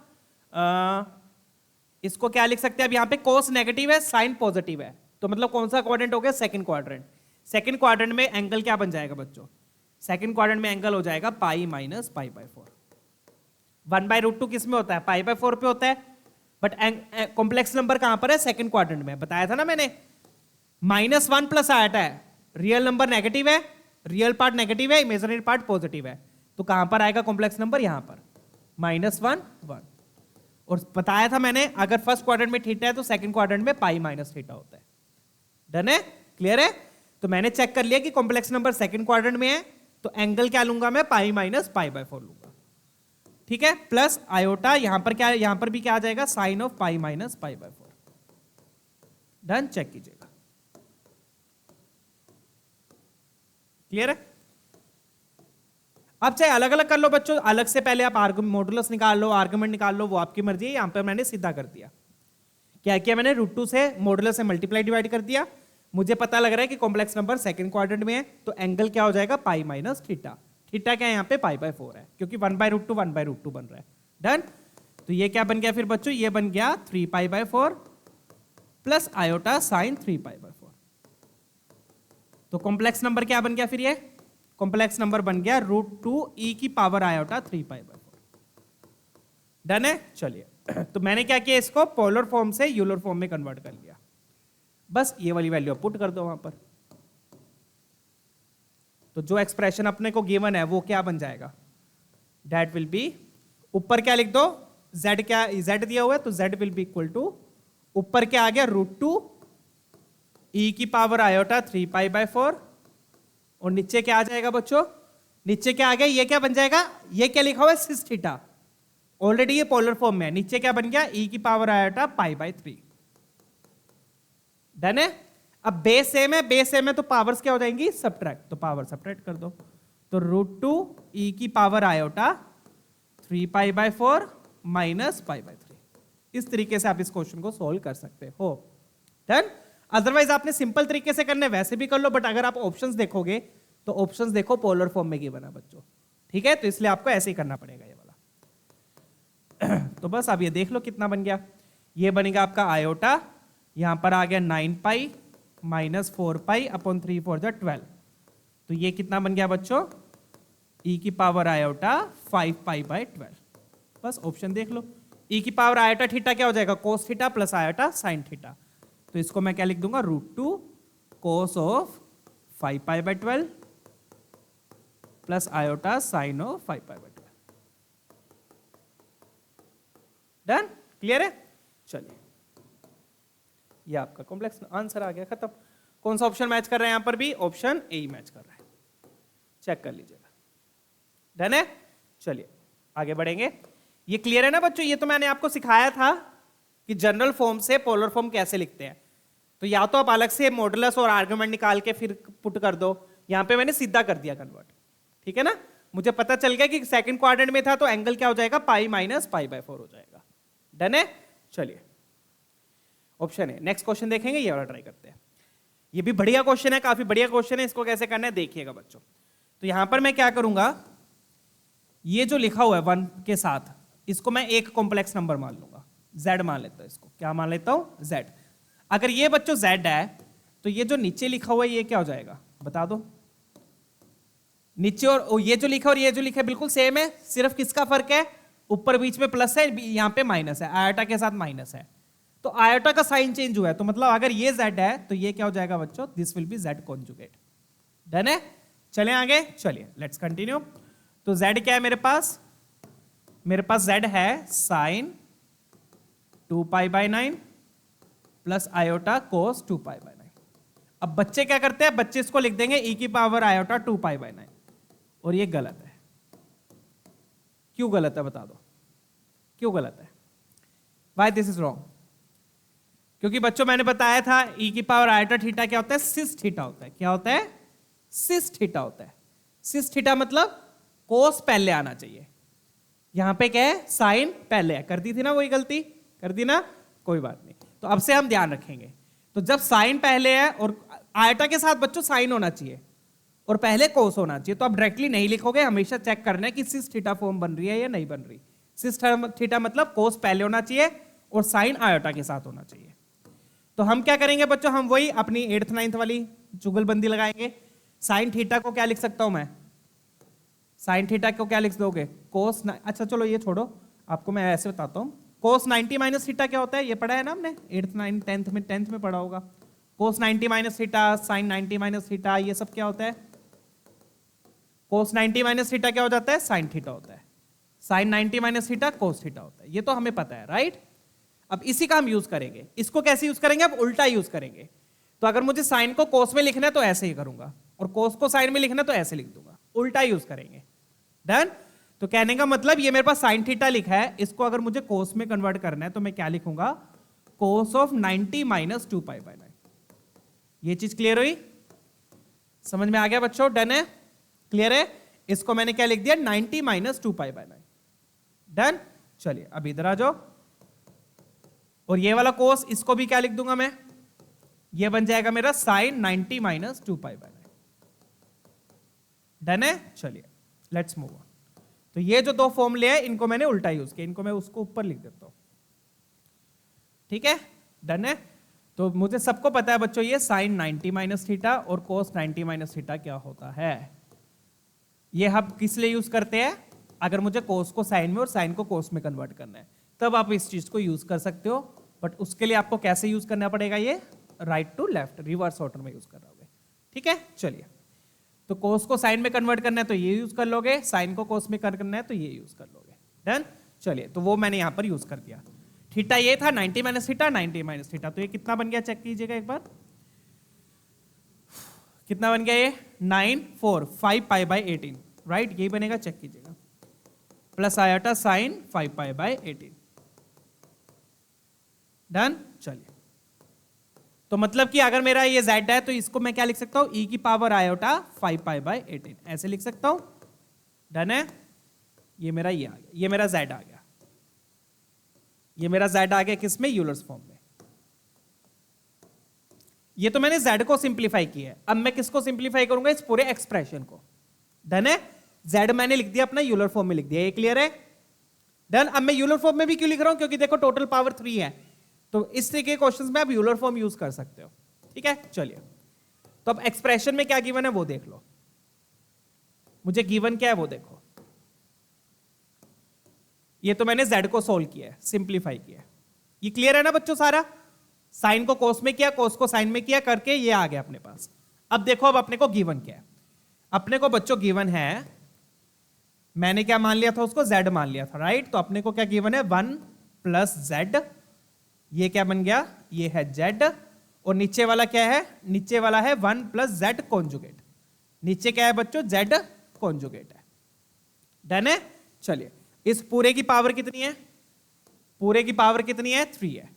Speaker 1: इसको क्या लिख सकते हैं, अब यहाँ पे कोस नेगेटिव है, साइन पॉजिटिव है, तो मतलब कौन सा क्वाड्रेंट हो गया, सेकंड क्वाड्रेंट। सेकंड क्वाड्रेंट में एंगल क्या बन जाएगा बच्चों, सेकंड क्वाड्रेंट में एंगल हो जाएगा पाई माइनस π/4। 1/√2 किस में होता है, π/4 पे होता है, बट कॉम्प्लेक्स नंबर कहां पर है, सेकंड क्वाड्रेंट में। बताया था ना मैंने, -1 प्लस आयटा है, रियल नंबर नेगेटिव है, रियल पार्ट नेगेटिव है, इमेजिनरी पार्ट पॉजिटिव है, तो कहां पर आएगा कॉम्प्लेक्स नंबर, यहां पर -1 1। और बताया था मैंने, अगर फर्स्ट क्वाड्रेंट में थीटा है तो सेकंड क्वाड्रेंट में पाई माइनस थीटा होता है। डन है, क्लियर है। तो मैंने चेक कर लिया कि कॉम्प्लेक्स नंबर सेकंड क्वाड्रेंट में है, तो एंगल क्या लूंगा मैं, पाई माइनस π/4 लूंगा, ठीक है, प्लस आयोटा, यहां पर क्या, यहां पर भी क्या आ जाएगा, sine of pi minus π/4। Done, check कीजिएगा, क्लियर है। अब चाहे अलग अलग कर लो बच्चों, अलग से पहले आप मॉडुलस निकाल लो, आर्गुमेंट निकाल लो, वो आपकी मर्जी है। यहां पर मैंने सीधा कर दिया, क्या किया मैंने, √2 से मॉडुलस से मल्टीप्लाई डिवाइड कर दिया। मुझे पता लग रहा है कि कॉम्प्लेक्स नंबर सेकंड क्वाड्रेंट में है, तो एंगल क्या हो जाएगा, पाई माइनस थीटा। थीटा क्या है यहाँ पे, π/4 है, क्योंकि 1/√2 1/√2 बन रहा है। डन, तो ये क्या बन गया फिर बच्चों, ये बन गया 3π/4 प्लस आयोटा साइन 3π/4। तो कॉम्प्लेक्स नंबर क्या बन गया फिर, ये कॉम्प्लेक्स नंबर बन गया √2e⁻⁴ आयोटा 3π/4। डन है, चलिए। तो मैंने क्या किया, इसको पोलर फॉर्म से यूलर फॉर्म में कन्वर्ट कर लिया, बस ये वाली वैल्यू पुट कर दो वहां पर। तो जो एक्सप्रेशन अपने को गिवन है वो क्या बन जाएगा, दैट विल बी, ऊपर क्या लिख दो, z क्या, z दिया हुआ है, तो z will be equal to, ऊपर क्या आ गया, √2e⁻⁴ 3π/4, और नीचे क्या आ जाएगा बच्चों, नीचे क्या आ गया, ये क्या बन जाएगा, ये क्या लिखा हुआ है, सिस थीटा, ऑलरेडी ये पोलर फॉर्म में है, नीचे क्या बन गया, e⁻⁴ π/3। डन है। अब बेस सेम है, बेस सेम है तो पावर्स क्या हो जाएंगी, सब्ट्रैक्ट, तो पावर सब्ट्रैक्ट कर दो, तो √2e⁻⁴ 3π/4 माइनस π/3। इस तरीके से आप इस क्वेश्चन को सोल्व कर सकते हो। डन। अदरवाइज आपने सिंपल तरीके से करने वैसे भी कर लो, बट अगर आप ऑप्शंस देखोगे तो ऑप्शंस देखो पोलर फॉर्म में गिवन है बच्चों, ठीक है, तो इसलिए आपको ऐसे ही करना पड़ेगा ये वाला। तो बस अब ये देख लो कितना बन गया, ये बनेगा आपका आयोटा, यहां पर आ गया 9π माइनस 4π अपॉन 3 4 12। तो ये कितना बन गया बच्चों, e⁻⁴ 5π/12। बस ऑप्शन देख लो, e⁻⁴ थीटा क्या हो जाएगा, cos theta plus iota sine theta, तो इसको मैं क्या लिख दूंगा, √2 cos of 5π/12 plus iota sine of 5π/12। Done, clear है। चलिए, ये आपका कॉम्प्लेक्स आंसर आ गया, खत्म। कौन सा ऑप्शन मैच कर रहा है, यहां पर भी ऑप्शन ए ही मैच कर रहा है, चेक कर लीजिएगा। डन है, चलिए आगे बढ़ेंगे। ये क्लियर है ना बच्चों, ये तो मैंने आपको सिखाया था कि जनरल फॉर्म से पोलर फॉर्म कैसे लिखते हैं। तो या तो आप अलग से मॉडुलस और आर्गुमेंट निकाल के फिर पुट कर दो, यहां पे मैंने सीधा कर दिया कन्वर्ट, ठीक है ना। मुझे पता चल गया कि सेकंड क्वाड्रेंट में था तो एंगल क्या हो जाएगा, पाई माइनस π/4 हो जाएगा। डन है, चलिए ऑप्शन है। नेक्स्ट क्वेश्चन देखेंगे, ये वाला ट्राई करते हैं। ये भी बढ़िया क्वेश्चन है, काफी बढ़िया क्वेश्चन है, इसको कैसे करना है देखिएगा बच्चों। तो यहां पर मैं क्या करूंगा, ये जो लिखा हुआ है 1 के साथ, इसको मैं एक कॉम्प्लेक्स नंबर मान लूंगा, z मान लेता हूं, इसको क्या मान लेता हूं, z। अगर ये बच्चों z है तो ये जो नीचे लिखा हुआ है ये क्या हो जाएगा, बता दो। नीचे और ये जो लिखा और ये जो लिखा है बिल्कुल सेम है, सिर्फ किसका फर्क है, ऊपर बीच में प्लस है, यहां पे माइनस है, आयोटा के साथ माइनस है, तो आयोटा का साइन चेंज हुआ है, तो मतलब अगर ये z है तो ये क्या हो जाएगा बच्चों, this will be z conjugate. Done है, चलें आगे, चलिए लेट्स कंटिन्यू। तो z क्या है मेरे पास, z है साइन 2π/9 प्लस आयोटा कोस 2π/9। अब बच्चे क्या करते हैं, बच्चे इसको लिख देंगे e⁻⁴ 2π/9, और ये गलत है। क्यों गलत है बता दो, क्यों गलत है, वाई दिस इज रॉन्ग। क्योंकि बच्चों मैंने बताया था e⁻⁴ थीटा क्या होता है, सिस थीटा होता है। क्या होता है, सिस थीटा होता है। सिस थीटा मतलब कोस पहले आना चाहिए, यहां पे क्या है, साइन पहले है। कर दी थी ना वही गलती, कर दी ना, कोई बात नहीं। तो अब से हम ध्यान रखेंगे, तो जब साइन पहले है और आयटा के साथ बच्चों साइन होना चाहिए, और पहले कोस होना चाहिए। तो आप डायरेक्टली नहीं लिखोगे, हमेशा चेक करना है कि सिस थीटा फॉर्म बन रही है या नहीं बन रही। सिस थीटा मतलब कोस पहले होना चाहिए और साइन आयोटा के साथ होना चाहिए। तो हम क्या करेंगे बच्चों, हम वही अपनी 8th 9th वाली जुगलबंदी लगाएंगे। साइन थीटा को क्या लिख सकता हूं मैं, साइन थीटा को क्या लिख दोगे, कोस, अच्छा चलो ये छोड़ो, आपको मैं ऐसे बताता हूं। कोस 90 माइनस थीटा क्या होता है, ये पढ़ा है ना हमने 8th 9th 10th में पढ़ा होगा। Cos 90 minus theta, sine 90 minus theta, ये सब क्या होता है, कोस 90 माइनस थीटा क्या हो जाता है, साइन थीटा होता है। Sine 90 minus theta cos theta होता है, ये तो हमें पता है, राइट। अब इसी का हम यूज करेंगे। इसको कैसे यूज करेंगे, अब उल्टा यूज करेंगे। तो अगर मुझे साइन को कोस में लिखना है तो ऐसे ही करूंगा, और कोस को साइन में लिखना है तो ऐसे लिख दूंगा, उल्टा यूज करेंगे। डन। तो कहने का मतलब ये मेरे पास साइन थीटा लिखा है, इसको अगर मुझे कोस में कन्वर्ट करना है तो मैं क्या लिखूंगा, कोस ऑफ 90 माइनस 2π/9। ये चीज क्लियर हुई, समझ में आ गया बच्चों, डन है, क्लियर है। इसको मैंने क्या लिख दिया, 90 माइनस 2π/9। डन। चलिए अब इधर आ जाओ, और ये वाला कोस इसको भी क्या लिख दूंगा मैं, ये बन जाएगा मेरा साइन 90 माइनस 2π/9। डन है। चलिए लेट्स मूव ऑन। तो ये जो दो फॉर्मूले हैं इनको मैंने उल्टा यूज किया, इनको मैं उसको ऊपर लिख देता हूं, ठीक है। डन है। तो मुझे सबको पता है बच्चों ये साइन 90 माइनस थीटा और कोस 90 माइनस थीटा क्या होता है। ये हम किस लिए यूज करते हैं, अगर मुझे कोस को साइन में और साइन को कोस में कन्वर्ट करना है तब आप इस चीज को यूज कर सकते हो। बट उसके लिए आपको कैसे यूज करना पड़ेगा, ये right to left reverse order में यूज कर रहे होगे, ठीक है। चलिए, तो कोस को साइन में कन्वर्ट करना है तो ये यूज कर लोगे, साइन को कोस में करना है तो ये यूज कर लोगे। डन। चलिए, तो वो मैंने यहां पर यूज कर दिया। थीटा ये था 90 माइनस थीटा, 90 माइनस थीटा, तो ये कितना बन गया, चेक कीजिएगा एक बार, कितना बन गया ये 9 4 5π/18, राइट, यही बनेगा, चेक कीजिएगा, प्लस आयोटा साइन 5π/18। डन। चलिए, तो मतलब कि अगर मेरा ये z है तो इसको मैं क्या लिख सकता हूं, e की पावर आयोटा 5π/18 ऐसे लिख सकता हूं। डन है। ये मेरा ये आ गया, ये मेरा z आ गया, ये मेरा z आ गया किसमें, यूलर्स फॉर्म में। ये तो मैंने z को सिंप्लीफाई किया है, अब मैं किसको सिंप्लीफाई करूंगा, इस पूरे एक्सप्रेशन को। डन है। z मैंने लिख दिया अपना यूलर फॉर्म में लिख दिया, ये क्लियर है। डन। अब मैं यूलर फॉर्म में भी क्यों लिख रहा हूं, क्योंकि देखो टोटल पावर 3 है, तो इस तरीके के क्वेश्चंस में आप यूलर फॉर्म यूज कर सकते हो, ठीक है। चलिए, तो अब एक्सप्रेशन में क्या गिवन है वो देख लो, मुझे गिवन क्या है वो देखो। ये तो मैंने z को सोल्व किया है, सिंप्लीफाई किया है, ये क्लियर है ना बच्चों सारा। साइन को कोस में किया, कोस को साइन में किया करके ये आ गया अपने पास। अब देखो, अब अपने को गिवन क्या है, अपने को बच्चों गिवन है, मैंने क्या मान लिया था उसको, z मान लिया था, राइट। तो अपने को क्या गिवन है, 1 प्लस z, ये क्या बन गया, ये है z, और नीचे वाला क्या है, नीचे वाला है 1 प्लस z कॉन्जुगेट, नीचे क्या है बच्चों, z कॉन्जुगेट है। डन है। चलिए, इस पूरे की पावर कितनी है, पूरे की पावर कितनी है, 3 है।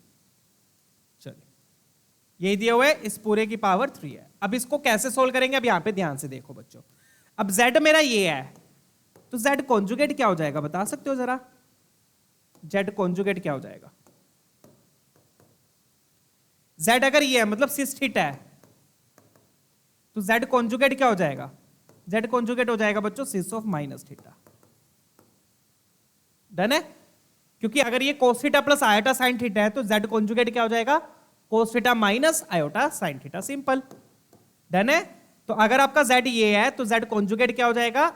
Speaker 1: चलिए, यही दिया हुआ है, इस पूरे की पावर 3 है। अब इसको कैसे सोल्व करेंगे, अब यहां पे ध्यान से देखो बच्चों। अब z मेरा ये है, तो z कॉन्जुगेट क्या हो जाएगा, बता सकते हो जरा, z कॉन्जुगेट क्या हो जाएगा। z अगर ये है मतलब सिस थीटा है, तो z कॉन्जुगेट क्या हो जाएगा, z कॉन्जुगेट हो जाएगा बच्चों सिस ऑफ माइनस थीटा। डन है। क्योंकि अगर ये कोस theta plus iota sine theta है तो z कॉन्जुगेट क्या हो जाएगा, cos theta minus iota sine theta, simple. Done है। तो अगर आपका z ये है तो z कॉन्जुगेट क्या हो जाएगा,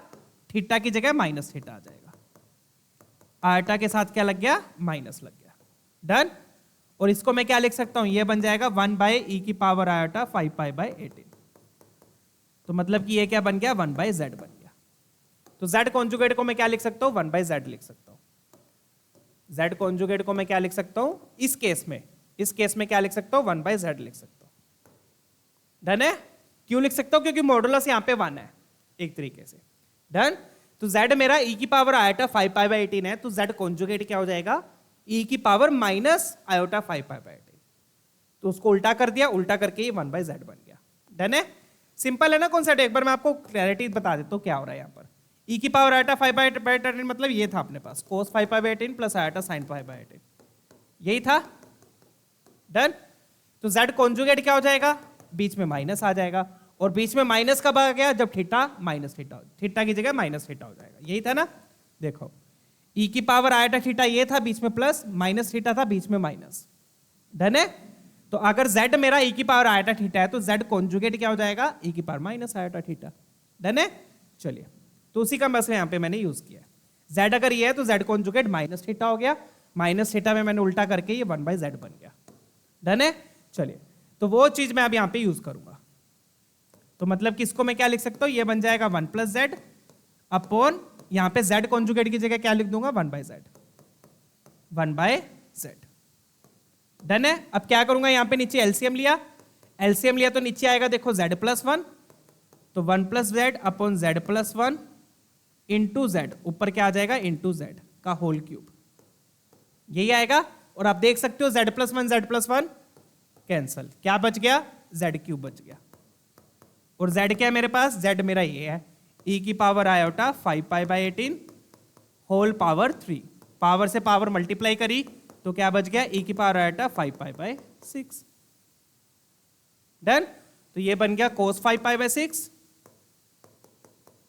Speaker 1: थीटा की जगह माइनस थीटा आ जाएगा, आयोटा के साथ क्या लग गया, माइनस लग गया। डन। और इसको मैं क्या लिख सकता हूं, ये बन जाएगा 1/e की पावर आयोटा 5π/18। तो मतलब कि ये क्या बन गया, 1/z बन गया। तो z कॉन्जुगेट को मैं क्या लिख सकता हूं, 1/z लिख सकता हूं। z कॉन्जुगेट को मैं क्या लिख सकता हूं, इस केस में क्या लिख सकता हूं, 1/z लिख सकता हूं। डन है। क्यों लिख सकता हूं, क्योंकि मॉडुलस यहां पे 1 है एक तरीके से। डन। तो z मेरा e की पावर आयोटा 5π/18 है, तो z कॉन्जुगेट क्या हो जाएगा, e की पावर माइनस आयोटा 5π/18। तो उसको उल्टा कर दिया, उल्टा करके ये 1/z बन गया। डन है। सिंपल है ना कॉन्सेप्ट, एक बार मैं आपको क्लैरिटी बता देता हूं क्या हो रहा है यहाँ पर। e की पावर आयोटा 5π/18 मतलब ये था अपने पास cos 5π/18 प्लस आयोटा sin 5/18, यही था। डन। तो z कॉन्जुगेट क्या हो जाएगा, बीच में माइनस आ जाएगा, और बीच में माइनस कब आ गया, जब थीटा माइनस थीटा, थीटा की जगह माइनस थीटा हो जाएगा, यही था ना। देखो e की पावर आयोटा थीटा ये था, बीच में प्लस, माइनस थीटा था, बीच में माइनस। डन है। तो अगर z मेरा e की पावर आयोटा थीटा है तो z कॉन्जुगेट क्या हो जाएगा, e की power minus iota theta. Done है। चलिए, तो उसी का बस यहां पे मैंने यूज किया है। z अगर ये है तो z कॉन्जुगेट माइनस थीटा हो गया, माइनस थीटा में मैंने उल्टा करके ये 1/z बन गया। डन है। चलिए, तो वो चीज मैं अब यहां पे यूज करूंगा। तो मतलब कि इसको मैं क्या लिख सकता हूं, ये बन जाएगा 1+z अपॉन, यहां पे z कॉन्जुगेट की जगह क्या लिख दूंगा, 1/z, 1/z। डन है। अब क्या करूंगा, यहां पे नीचे एलसीएम लिया, एलसीएम लिया तो नीचे आएगा देखो z+1, तो 1+z upon z+1 into z, ऊपर क्या आ जाएगा, इंटू z का होल क्यूब, यही आएगा। और आप देख सकते हो z+1 कैंसल, क्या बच गया, z³ बच गया। और z क्या है मेरे पास, z मेरा ये है, e की power iota 5π/18 whole power 3, power से पावर मल्टीप्लाई करी तो क्या बच गया, e की पावर आयोटा 5π/6। डन। तो ये बन गया cos 5π/6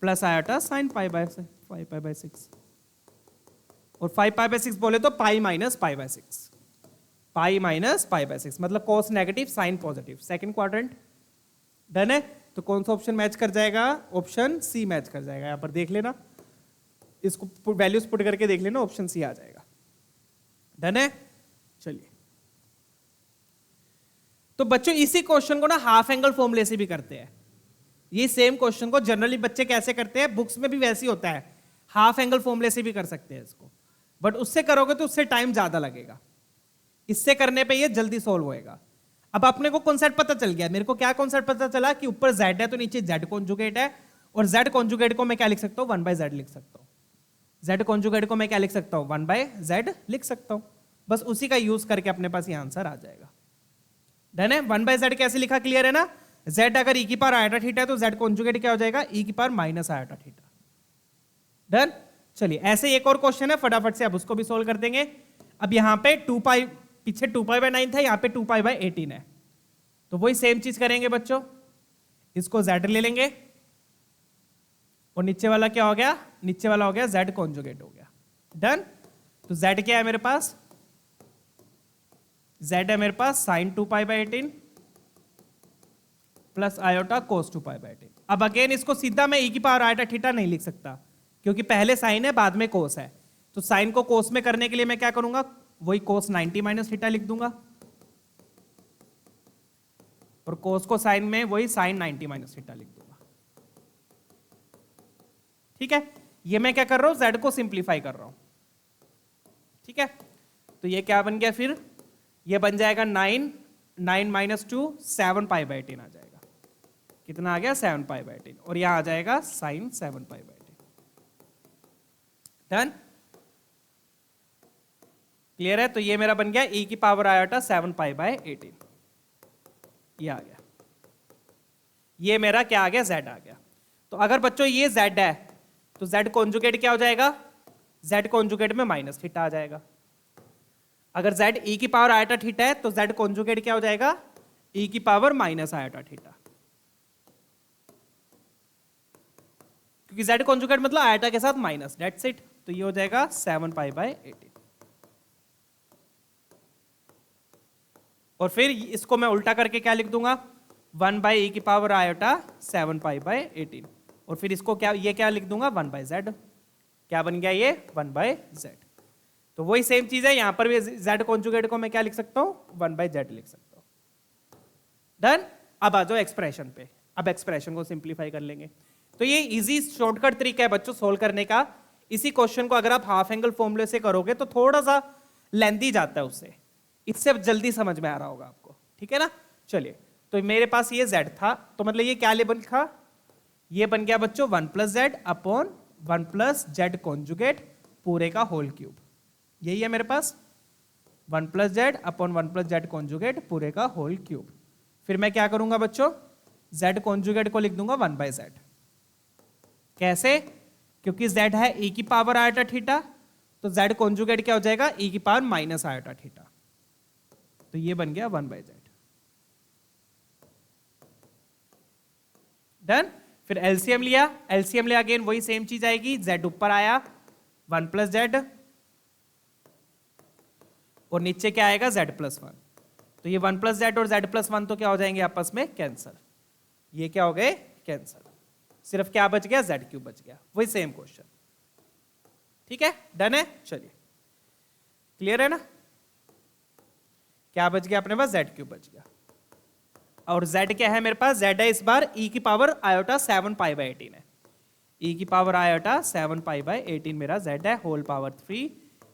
Speaker 1: प्लस आयोटा sin 5π/6, और 5π/6 बोले तो पाई माइनस π/6, पाई माइनस π/6, मतलब cos negative sine positive, second quadrant. Done है। तो कौन सा ऑप्शन मैच कर जाएगा, ऑप्शन सी मैच कर जाएगा। यहां पर देख लेना, इसको वैल्यूज पुट करके देख लेना, ऑप्शन सी आ जाएगा। डन है। चलिए, तो बच्चों इसी क्वेश्चन को ना हाफ एंगल फॉर्मूले से भी करते हैं। ये सेम क्वेश्चन को जनरली बच्चे कैसे करते हैं, बुक्स में भी वैसे ही होता है, हाफ एंगल फॉर्मूले से भी कर सकते हैं इसको, बट उससे करोगे तो उससे टाइम ज्यादा लगेगा, इससे करने पे ये जल्दी सॉल्व होएगा। अब अपने को कॉन्सेप्ट पता चल गया, मेरे को क्या कॉन्सेप्ट पता चला कि ऊपर z है तो नीचे z कॉन्जुगेट है, और z कॉन्जुगेट को मैं क्या लिख सकता हूं, 1/z लिख सकता हूं। z कॉन्जुगेट को मैं क्या लिख सकता हूं, 1/z लिख सकता हूं। बस उसी का यूज करके अपने पास ये आंसर आ जाएगा। डन है। 1/z कैसे लिखा, क्लियर है ना। z अगर e की पावर आयोटा थीटा है तो z कॉन्जुगेट क्या हो जाएगा, e की power minus iota theta. Done. चलिए, ऐसे एक और क्वेश्चन है, फटाफट से अब उसको भी सोल्व कर देंगे। अब यहां पे 2π, पीछे 2π/9 था, यहां पे 2π/18 है, तो वही सेम चीज करेंगे बच्चों, इसको z ले लेंगे और नीचे वाला क्या हो गया, नीचे वाला हो गया z कॉन्जुगेट हो गया। डन। तो z क्या है मेरे पास, z है मेरे पास sin 2π/18 प्लस आयोटा cos 2π/18। अब अगेन इसको सीधा मैं e की पावर आयोटा थीटा नहीं लिख सकता, क्योंकि पहले साइन है बाद में कोस है, तो साइन को कोस में करने के लिए मैं क्या करूंगा, वही cos 90 माइनस थीटा लिख दूंगा, और cos को साइन में वही sin 90 माइनस थीटा लिख दूंगा। ठीक है, ये मैं क्या कर रहा हूं, z को सिंप्लीफाई कर रहा हूं। ठीक है, तो ये क्या बन गया, फिर ये बन जाएगा 9 माइनस 2 7π/18 आ जाएगा, कितना आ गया, 7π/18, और यहां आ जाएगा sin 7π/18। डन। क्लियर है। तो ये मेरा बन गया e की पावर आयोटा 7π/18, ये आ गया, ये मेरा क्या आ गया, z आ गया। तो अगर बच्चों ये z है तो z कॉन्जुगेट क्या हो जाएगा, z कॉन्जुगेट में माइनस थीटा आ जाएगा। अगर z e की पावर आयोटा थीटा है तो z कॉन्जुगेट क्या हो जाएगा, e की पावर माइनस आयोटा थीटा, क्योंकि z कॉन्जुगेट मतलब आयोटा के साथ माइनस, दैट्स इट। तो ये हो जाएगा 7π/18, और फिर इसको मैं उल्टा करके क्या लिख दूंगा, 1/e की पावर आयोटा 7π/18, और फिर इसको क्या, ये क्या लिख दूंगा, 1/z। क्या बन गया ये, 1/z। तो वही सेम चीज है, यहां पर भी z कॉन्जुगेट को मैं क्या लिख सकता हूं, 1/z लिख सकता हूं। डन। अब आ जाओ एक्सप्रेशन पे, अब एक्सप्रेशन को सिंप्लीफाई कर लेंगे। तो ये इजी शॉर्टकट तरीका है बच्चों सोल्व करने का। इसी क्वेश्चन को अगर आप हाफ एंगल फॉर्मूले से करोगे तो थोड़ा सा लेंथी जाता है, उससे इससे जल्दी समझ में आ रहा होगा आपको। ठीक है ना। चलिए, तो मेरे पास ये z था, तो मतलब ये क्या लेबल लिखा, ये बन गया बच्चों 1+z अपॉन 1+z कॉन्जुगेट पूरे का होल क्यूब, यही है मेरे पास 1+z अपॉन 1+z कॉन्जुगेट पूरे का होल क्यूब। फिर मैं क्या करूंगा बच्चों, z कॉन्जुगेट को लिख दूंगा 1/z। कैसे, क्योंकि z है e की पावर आयोटा थीटा, तो z कॉन्जुगेट क्या हो जाएगा, e की पावर माइनस आयोटा थीटा, तो ये बन गया 1/z। डन। फिर एलसीएम लिया, एलसीएम लिया अगेन वही सेम चीज आएगी, z ऊपर आया 1 प्लस जेड और नीचे क्या आएगा z प्लस 1। तो ये 1 प्लस जेड और z प्लस 1 तो क्या हो जाएंगे आपस में कैंसल, ये क्या हो गए कैंसल, सिर्फ क्या बच गया z क्यूब बच गया, वही सेम क्वेश्चन। ठीक है, डन है। चलिए क्लियर है ना, क्या बच गया अपने पास z क्यूब बच गया और z क्या है मेरे पास, z है इस बार e की पावर आयोटा 7 पाई बाई 18 है, e की पावर आयोटा 7 पाई बाई 18 मेरा z है होल पावर 3।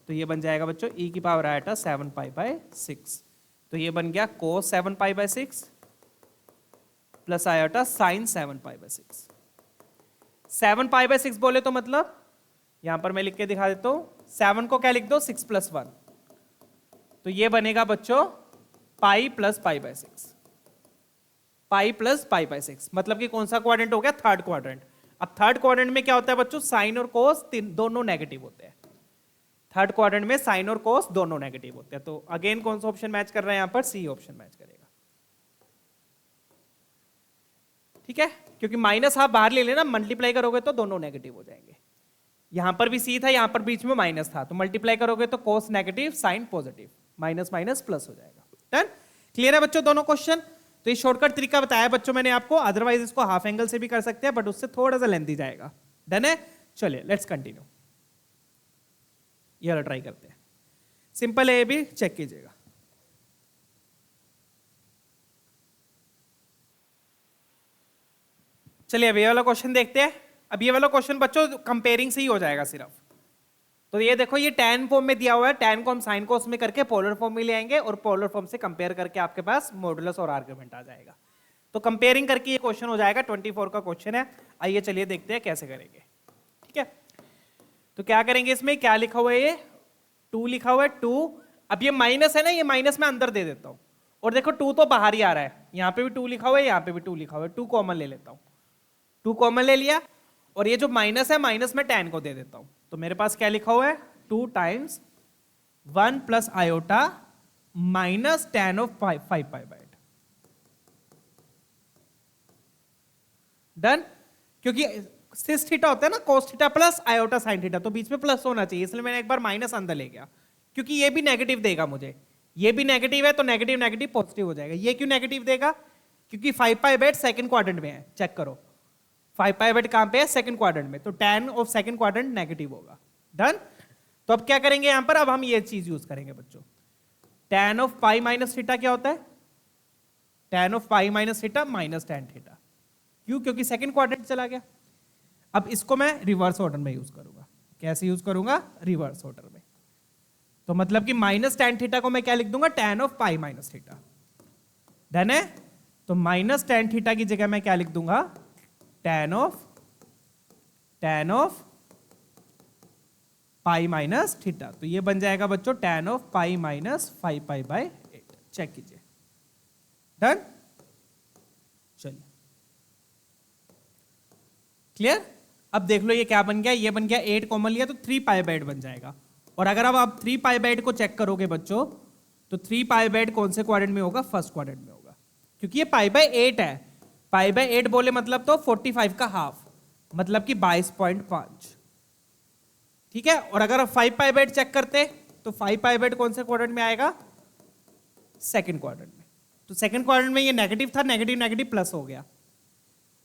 Speaker 1: तो ये बन जाएगा बच्चों e की पावर आयोटा 7 पाई बाई 6, तो ये बन गया cos 7 pi by 6 plus iota sign 7 pi by 6। 7 pi by 6 बोले तो मतलब यहां पर मैं लिख के दिखा देता हूं, 7 को क्या लिख दो 6 प्लस 1, तो ये बनेगा बच्चों pi plus pi by 6, pi plus pi by 6, मतलब कि कौन सा क्वाड्रेंट हो गया, थर्ड क्वाड्रेंट। अब थर्ड क्वाड्रेंट में क्या होता है बच्चों, साइन और कोस दोनों नेगेटिव होते हैं, थर्ड क्वाड्रेंट में साइन और कोस दोनों नेगेटिव होते हैं। तो अगेन कौन सा ऑप्शन मैच कर रहा है यहां पर, सी ऑप्शन मैच करेगा। ठीक है, क्योंकि माइनस आप बाहर ले लेना, मल्टीप्लाई करोगे तो दोनों नेगेटिव हो जाएंगे, यहां पर भी सी था, यहां पर बीच में माइनस था, तो मल्टीप्लाई करोगे तो cos negative sine positive, minus minus plus हो जाएगा। डन, क्लियर है बच्चों दोनों क्वेश्चन। तो ये शॉर्टकट तरीका बताया बच्चों मैंने आपको, अदरवाइज इसको हाफ एंगल से भी कर सकते हैं बट उससे थोड़ा सा लेंथी जाएगा। डन है, चलिए लेट्स कंटिन्यू, ये वाला ट्राई करते हैं, सिंपल है ये भी, चेक कीजिएगा। चलिए अब ये वाला क्वेश्चन देखते हैं। अब ये वाला क्वेश्चन बच्चों कंपेयरिंग से ही हो जाएगा सिर्फ। तो ये देखो ये tan फॉर्म में दिया हुआ है, tan को हम साइन को उसमें करके पोलर फॉर्म में ले आएंगे और पोलर फॉर्म से कंपेयर करके आपके पास मॉडुलस और आर्गुमेंट आ जाएगा। तो कंपेयरिंग करके ये क्वेश्चन हो जाएगा, 24 का क्वेश्चन है। आइए चलिए देखते हैं कैसे करेंगे। ठीक है, तो क्या करेंगे, इसमें क्या लिखा हुआ है, ये 2 लिखा हुआ है 2। अब ये माइनस है ना, ये माइनस मैं अंदर दे देता हूं और देखो 2 तो बाहर ही आ रहा है, यहाँ पे भी 2 लिखा हुआ है, यहाँ पे भी 2 लिखा हुआ है, 2 कॉमन ले लेता हूं, 2 कॉमन ले लिया और ये जो माइनस है माइनस में tan को दे देता हूं। तो मेरे पास क्या लिखा हुआ है, 2 times 1 plus iota minus tan of 5 pi by 8। Done, क्योंकि सिस थीटा होता है ना, cos theta plus iota sine theta, तो बीच में प्लस होना चाहिए, इसलिए मैंने एक बार माइनस अंदर ले गया, क्योंकि ये भी नेगेटिव देगा मुझे, ये भी नेगेटिव है तो नेगेटिव नेगेटिव पॉजिटिव हो जाएगा। ये क्यों नेगेटिव देगा, क्योंकि 5 पाई बाई 8 सेकंड क्वाड्रेंट में है, चेक करो 5 पाई बाई 8 कहां पे है, सेकंड क्वाड्रेंट में, तो tan of second quadrant negative होगा। डन, तो अब क्या करेंगे यहां पर, अब हम ये चीज यूज करेंगे बच्चों, tan of pi minus theta क्या होता है, tan of pi minus theta minus tan theta, क्यों, क्योंकि सेकंड क्वाड्रेंट चला गया। अब इसको मैं रिवर्स ऑर्डर में यूज करूंगा, कैसे यूज करूंगा, रिवर्स ऑर्डर में। तो मतलब कि माइनस tan थीटा को मैं क्या लिख दूंगा, tan of pi minus theta. Done है, तो माइनस tan थीटा की जगह मैं क्या लिख दूंगा, tan of pi minus theta. तो ये बन जाएगा बच्चों tan of pi minus 5 pi by 8। Check कीजिए, डन, चलिए क्लियर। अब देख लो ये क्या बन गया, ये बन गया 8 कॉमन लिया तो 3 पाई बाई 8 बन जाएगा। और अगर अब आप 3 पाई बाई 8 को चेक करोगे बच्चों, तो 3 पाई बाई 8 कौन से क्वाड्रेंट में होगा, फर्स्ट क्वाड्रेंट में होगा, क्योंकि ये पाई बाई 8 है, पाई बाई 8 बोले मतलब तो 45 का हाफ, मतलब कि 22.5। ठीक है, और अगर आप 5 पाई बाई 8 चेक करते तो 5 पाई बाई 8 कौन से क्वाड्रेंट में आएगा, सेकंड क्वाड्रेंट में। तो सेकंड क्वाड्रेंट में ये नेगेटिव था, नेगेटिव नेगेटिव प्लस हो गया,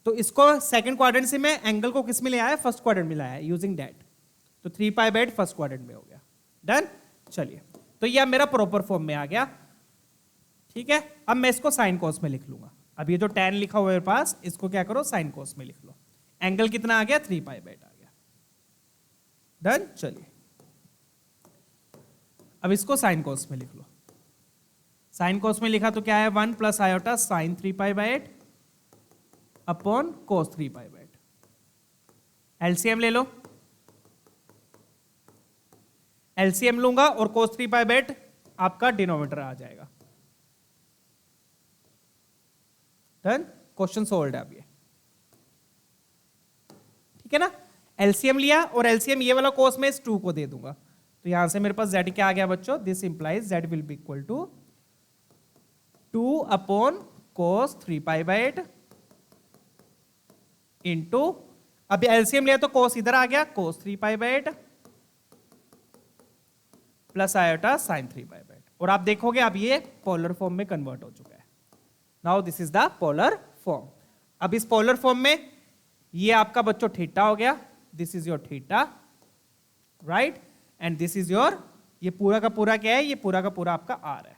Speaker 1: तो इसको सेकंड क्वाड्रेंट से मैं एंगल को किस में ले आया, फर्स्ट क्वाड्रेंट में लाया यूजिंग दैट, तो 3 पाई बाई 8 फर्स्ट क्वाड्रेंट में हो गया। डन, चलिए तो ये मेरा प्रॉपर फॉर्म में आ गया। ठीक है, अब मैं इसको साइन कोस में लिख लूंगा। अब ये जो tan लिखा हुआ है मेरे पास, इसको क्या करो साइन कोस में लिख लो। एंगल कितना आ गया, 3 पाई बाई 8 आ गया। डन, चलिए अब इसको साइन कोस में लिख लो। साइन कोस में लिखा तो क्या है, 1 plus iota sign 3 pi by 8 upon cos 3 pi by 8। LCM ले लो, एलसीएम लूंगा और कोस 3 पाई बाई 8 आपका डिनोमिनेटर आ जाएगा। डन, क्वेश्चन सोल्व है अब ये। ठीक है ना, एलसीएम लिया और एलसीएम ये वाला कोस में इस 2 को दे दूंगा, तो यहां से मेरे पास z क्या आ गया बच्चों, this implies z will be equal to 2 upon cos 3 pi by 8 into, अब एलसीएम लिया तो कोस इधर आ गया, कोस 3π/8 प्लस आयोटा साइन 3π/8, और आप देखोगे अब ये पोलर फॉर्म में कन्वर्ट हो चुका है। Now this is the polar form. अब इस पोलर फॉर्म में ये आपका बच्चों थीटा हो गया, this is your theta, right, and this is your, ये पूरा का पूरा क्या है, ये पूरा का पूरा आपका आर है।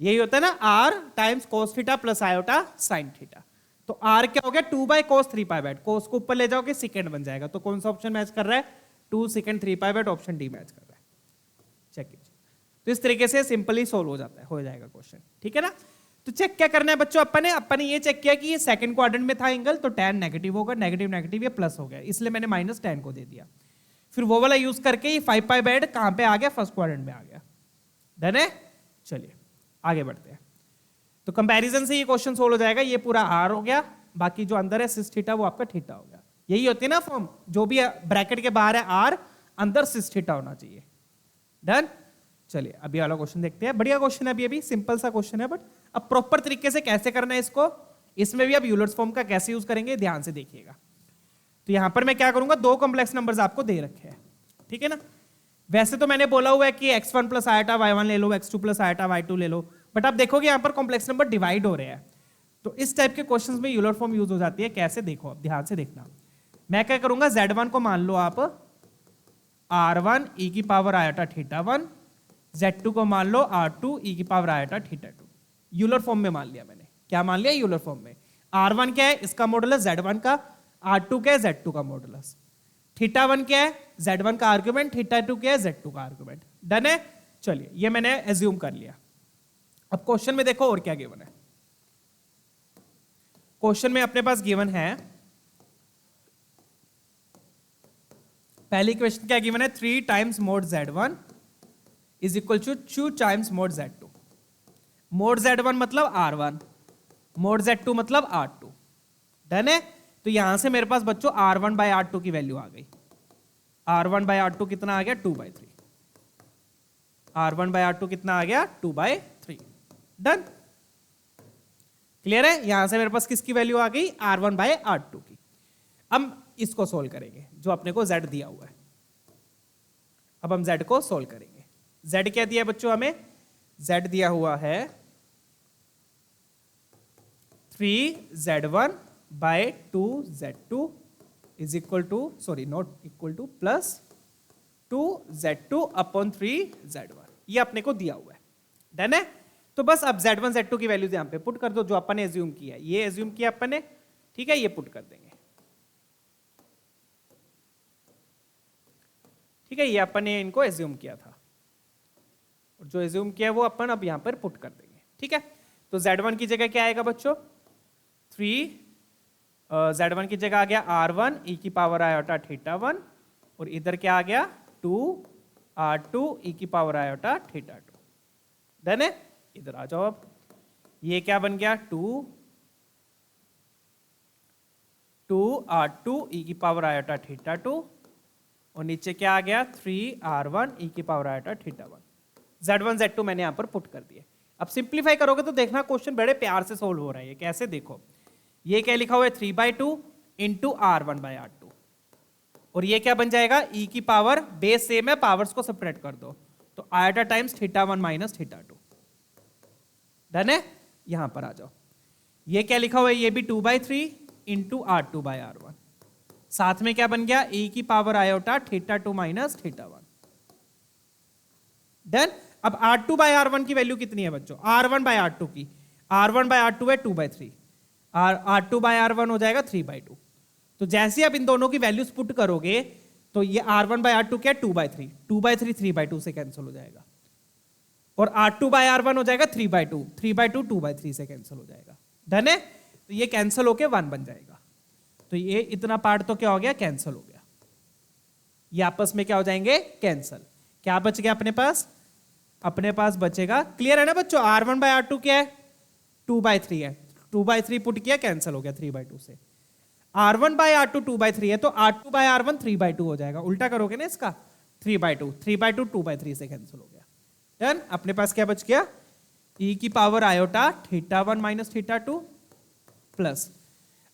Speaker 1: यही होता है ना r times cos theta plus iota sine theta. तो आर क्या हो गया 2/cos 3π/8, कोस को ऊपर ले जाओगे सेकेंड बन जाएगा, तो कौन सा ऑप्शन मैच कर रहा है 2 sec 3π/8, ऑप्शन डी मैच कर रहा है। चेक कीजिए, तो इस तरीके से सिंपली सोल्व हो जाता है, हो जाएगा क्वेश्चन, ठीक है ना। तो चेक क्या करना है बच्चों, अपन ने ये चेक किया कि ये सेकंड क्वाड्रेंट में था एंगल, तो tan नेगेटिव होगा, नेगेटिव नेगेटिव ये प्लस हो गया, इसलिए मैंने -tan को दे दिया। फिर वो वाला यूज करके ये 5π/8 कहां पे आ गया, फर्स्ट क्वाड्रेंट में आ गया। डन है, चलिए आगे बढ़ते हैं। तो कंपैरिजन से ये क्वेश्चन सोल्व हो जाएगा, ये पूरा आर हो गया, बाकी जो अंदर है सिस थीटा वो आपका थीटा हो गया। यही होती है ना फॉर्म, जो भी ब्रैकेट के बाहर है आर, अंदर सिस थीटा होना चाहिए। डन, चलिए अभी वाला क्वेश्चन देखते हैं। बढ़िया क्वेश्चन है, अभी सिंपल सा क्वेश्चन है, बट अब प्रॉपर तरीके से कैसे करना है इसको, इसमें भी अब यूलर्स फॉर्म का कैसे यूज करेंगे ध्यान से देखिएगा। तो यहां पर मैं क्या करूंगा, दो कॉम्प्लेक्स नंबर्स आपको दे रखे हैं, ठीक है ना। वैसे तो मैंने बोला हुआ है कि x1 प्लस आयटा y1 ले लो, x2 प्लस आयटा y2 ले लो, बट आप देखोगे यहां पर कॉम्प्लेक्स नंबर डिवाइड हो रहे हैं, तो इस टाइप के क्वेश्चंस में यूलर फॉर्म यूज हो जाती है। कैसे, देखो अब ध्यान से देखना। मैं क्या करूंगा, z1 को मान लो आप r1 e की पावर आयटा थीटा 1, z2 को मान लो r2 e की power eta theta 2। Euler form में मान लिया मैंने, क्या मान लिया यूलर फॉर्म में। r1 क्या है, इसका मॉडुलस z1 का, r2 क्या है, z2 का मॉडुलस, थीटा 1 क्या है, z1 का आर्गुमेंट, थीटा 2 क्या है, z2 का आर्गुमेंट। डन है, चलिए ये मैंने एज्यूम कर लिया। अब क्वेश्चन में देखो और क्या गिवन है। क्वेश्चन में अपने पास गिवन है, पहली क्वेश्चन क्या गिवन है, 3 times mod z1 is equal to 2 times mod z2। Mod z1 मतलब r1, मोड z2 मतलब r2। डन है, तो यहां से मेरे पास बच्चों r1/r2 की वैल्यू आ गई। r1/r2 कितना आ गया 2/3, r1/r2 कितना आ गया 2/3। डन, क्लियर है। यहां से मेरे पास किसकी वैल्यू आ गई, r1/r2 की। अब इसको सोल्व करेंगे, जो अपने को z दिया हुआ है। अब हम z को सोल्व करेंगे। z क्या दिया बच्चों हमें, z दिया हुआ है 3z1/2z2 is equal to, sorry not equal to, plus 2z2/3z1, ये अपने को दिया हुआ है। डन है, तो बस अब z1 z2 की वैल्यूज यहां पे पुट कर दो, जो अपन ने एज्यूम किया है, ये एज्यूम किया अपन ने, ठीक है, ये पुट कर देंगे। ठीक है, ये अपन ने इनको एज्यूम किया था, और जो एज्यूम किया वो अपन अब यहां पर पुट कर देंगे। ठीक है, तो z1 की जगह क्या आएगा बच्चों, 3 z1 की जगह आ गया r1 e की पावर आयोटा थीटा 1, और इधर क्या आ गया 2 r2 e की पावर आयोटा थीटा 2। डन है, इधर आ जाओ। अब ये क्या बन गया 2 r2 e की पावर आयोटा थीटा 2, और नीचे क्या आ गया 3 r1 e की power iota theta 1। z1 z2 मैंने यहां पर पुट कर दिए। अब सिंप्लीफाई करोगे तो देखना क्वेश्चन बड़े प्यार से सोल्व हो रहा है। कैसे, देखो ये क्या लिखा हुआ है 3/2 इंटू r1/r2, और ये क्या बन जाएगा e की पावर, बेस सेम है, पावर्स को सेपरेट कर दो, तो iota times theta 1 minus theta 2। Done है, यहां पर आ जाओ। ये क्या लिखा हुआ है, ये भी 2/3 इंटू r2/r1, साथ में क्या बन गया e की power iota theta 2 minus theta 1। Done, अब r2/r1 की वैल्यू कितनी है बच्चों, r1/r2 की, r1/r2 है 2/3, r2/r1 हो जाएगा 3/2। तो जैसे आप इन दोनों की वैल्यूज पुट करोगे तो ये r1/r2 क्या है 2/3, 2/3 3/2 से कैंसिल हो जाएगा, और r2/r1 हो जाएगा 3/2, 3/2 2/3 से कैंसिल हो जाएगा। डन है, तो ये कैंसिल होके 1 बन जाएगा, तो ये इतना पार्ट तो क्या हो गया, कैंसिल हो गया। ये आपस में क्या हो जाएंगे, कैंसिल। क्या बच गया अपने पास, अपने पास बचेगा, क्लियर है ना बच्चों, r1/r2 क्या है 2/3 है, 2/3 पुट किया, कैंसिल हो गया 3/2 से। r1/r2 2/3 है, तो r2/r1 3/2 हो जाएगा। उल्टा करोगे ना इसका 3/2, 3/2 2/3 से कैंसिल हो गया। डन, अपने पास क्या बच गया e की power iota theta 1 minus theta 2 plus,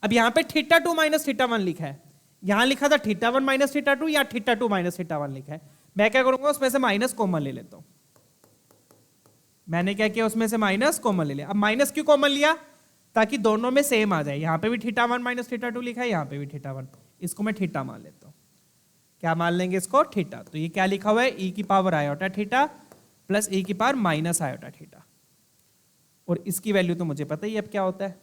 Speaker 1: अब यहाँ पे θ2 माइनस θ1 लिखा है, यहाँ लिखा था θ1 माइनस θ2 या θ2 माइनस θ1 लिखा है। मैं क्या करूंगा, उसमें से माइनस कॉमन ले लेता हूं। मैंने क्या किया, उसमें से माइनस कॉमन ले लिया। अब माइनस क्यों कॉमन लिया, ताकि दोनों में सेम आ जाए। यहाँ पे भी θ1 माइनस θ2 लिखा है, यहाँ पे भी θ1, इसको मैं थीटा मान लेता हूँ। क्या मान लेंगे इसको, थीटा। तो ये क्या लिखा हुआ है, e की power iota theta plus e की पावर माइनस आयोटा थीटा। और इसकी वैल्यू तो मुझे पता ही अब क्या होता है,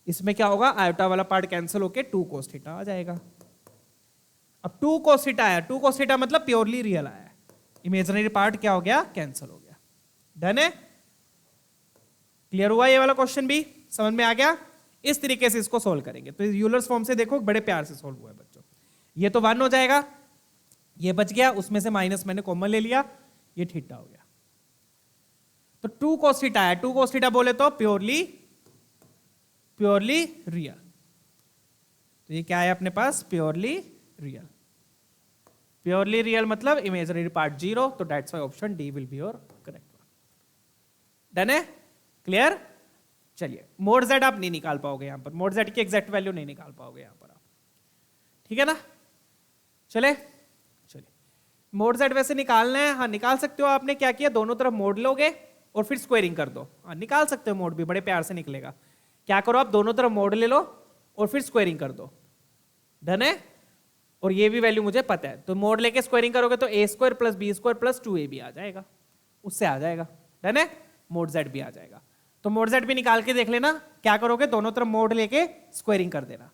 Speaker 1: इसमें क्या होगा, आयोटा वाला पार्ट कैंसिल होके 2 cos थीटा आ जाएगा। अब 2 cos थीटा आया, 2 cos थीटा मतलब प्योरली रियल आया, इमेजिनरी पार्ट क्या हो गया, कैंसिल हो गया। डन है, क्लियर हुआ ये वाला क्वेश्चन भी, समझ में आ गया। इस तरीके से इसको सोल्व करेंगे। तो यूलर्स फॉर्म से देखो, बड़े प्यार से सोल्व हुआ है बच्चों। ये तो 1 हो जाएगा, ये बच गया, उसमें से माइनस मैंने कॉमन ले लिया, ये थीटा हो गया। तो 2 cos थीटा है, 2 cos थीटा बोले तो प्योरली रियल। तो ये क्या है अपने पास, प्योरली रियल। प्योरली रियल मतलब इमेजिनरी पार्ट 0, तो that's why option D will be your correct one. Done है, क्लियर। चलिए, मोड जेड आप नहीं निकाल पाओगे यहां पर, मोड जेड की एग्जैक्ट वैल्यू नहीं निकाल पाओगे यहां पर आप, ठीक है ना। चले, चलिए मोड जेड वैसे निकालना है, हाँ निकाल सकते हो। आपने क्या किया, दोनों तरफ मोड लोगे और फिर स्क्वायरिंग कर दो। हाँ निकाल सकते हो, मोड भी बड़े प्यार से निकलेगा। क्या करो, आप दोनों तरफ मोड ले लो और फिर स्क्वायरिंग कर दो। डन है, और ये भी वैल्यू मुझे पता है, तो मोड लेके स्क्वायरिंग करोगे तो a square plus b square plus 2ab आ जाएगा, उससे आ जाएगा। डन है, मोड जेड भी आ जाएगा। तो मोड जेड भी निकाल के देख लेना। क्या करोगे, दोनों तरफ मोड लेके स्क्वायरिंग कर देना।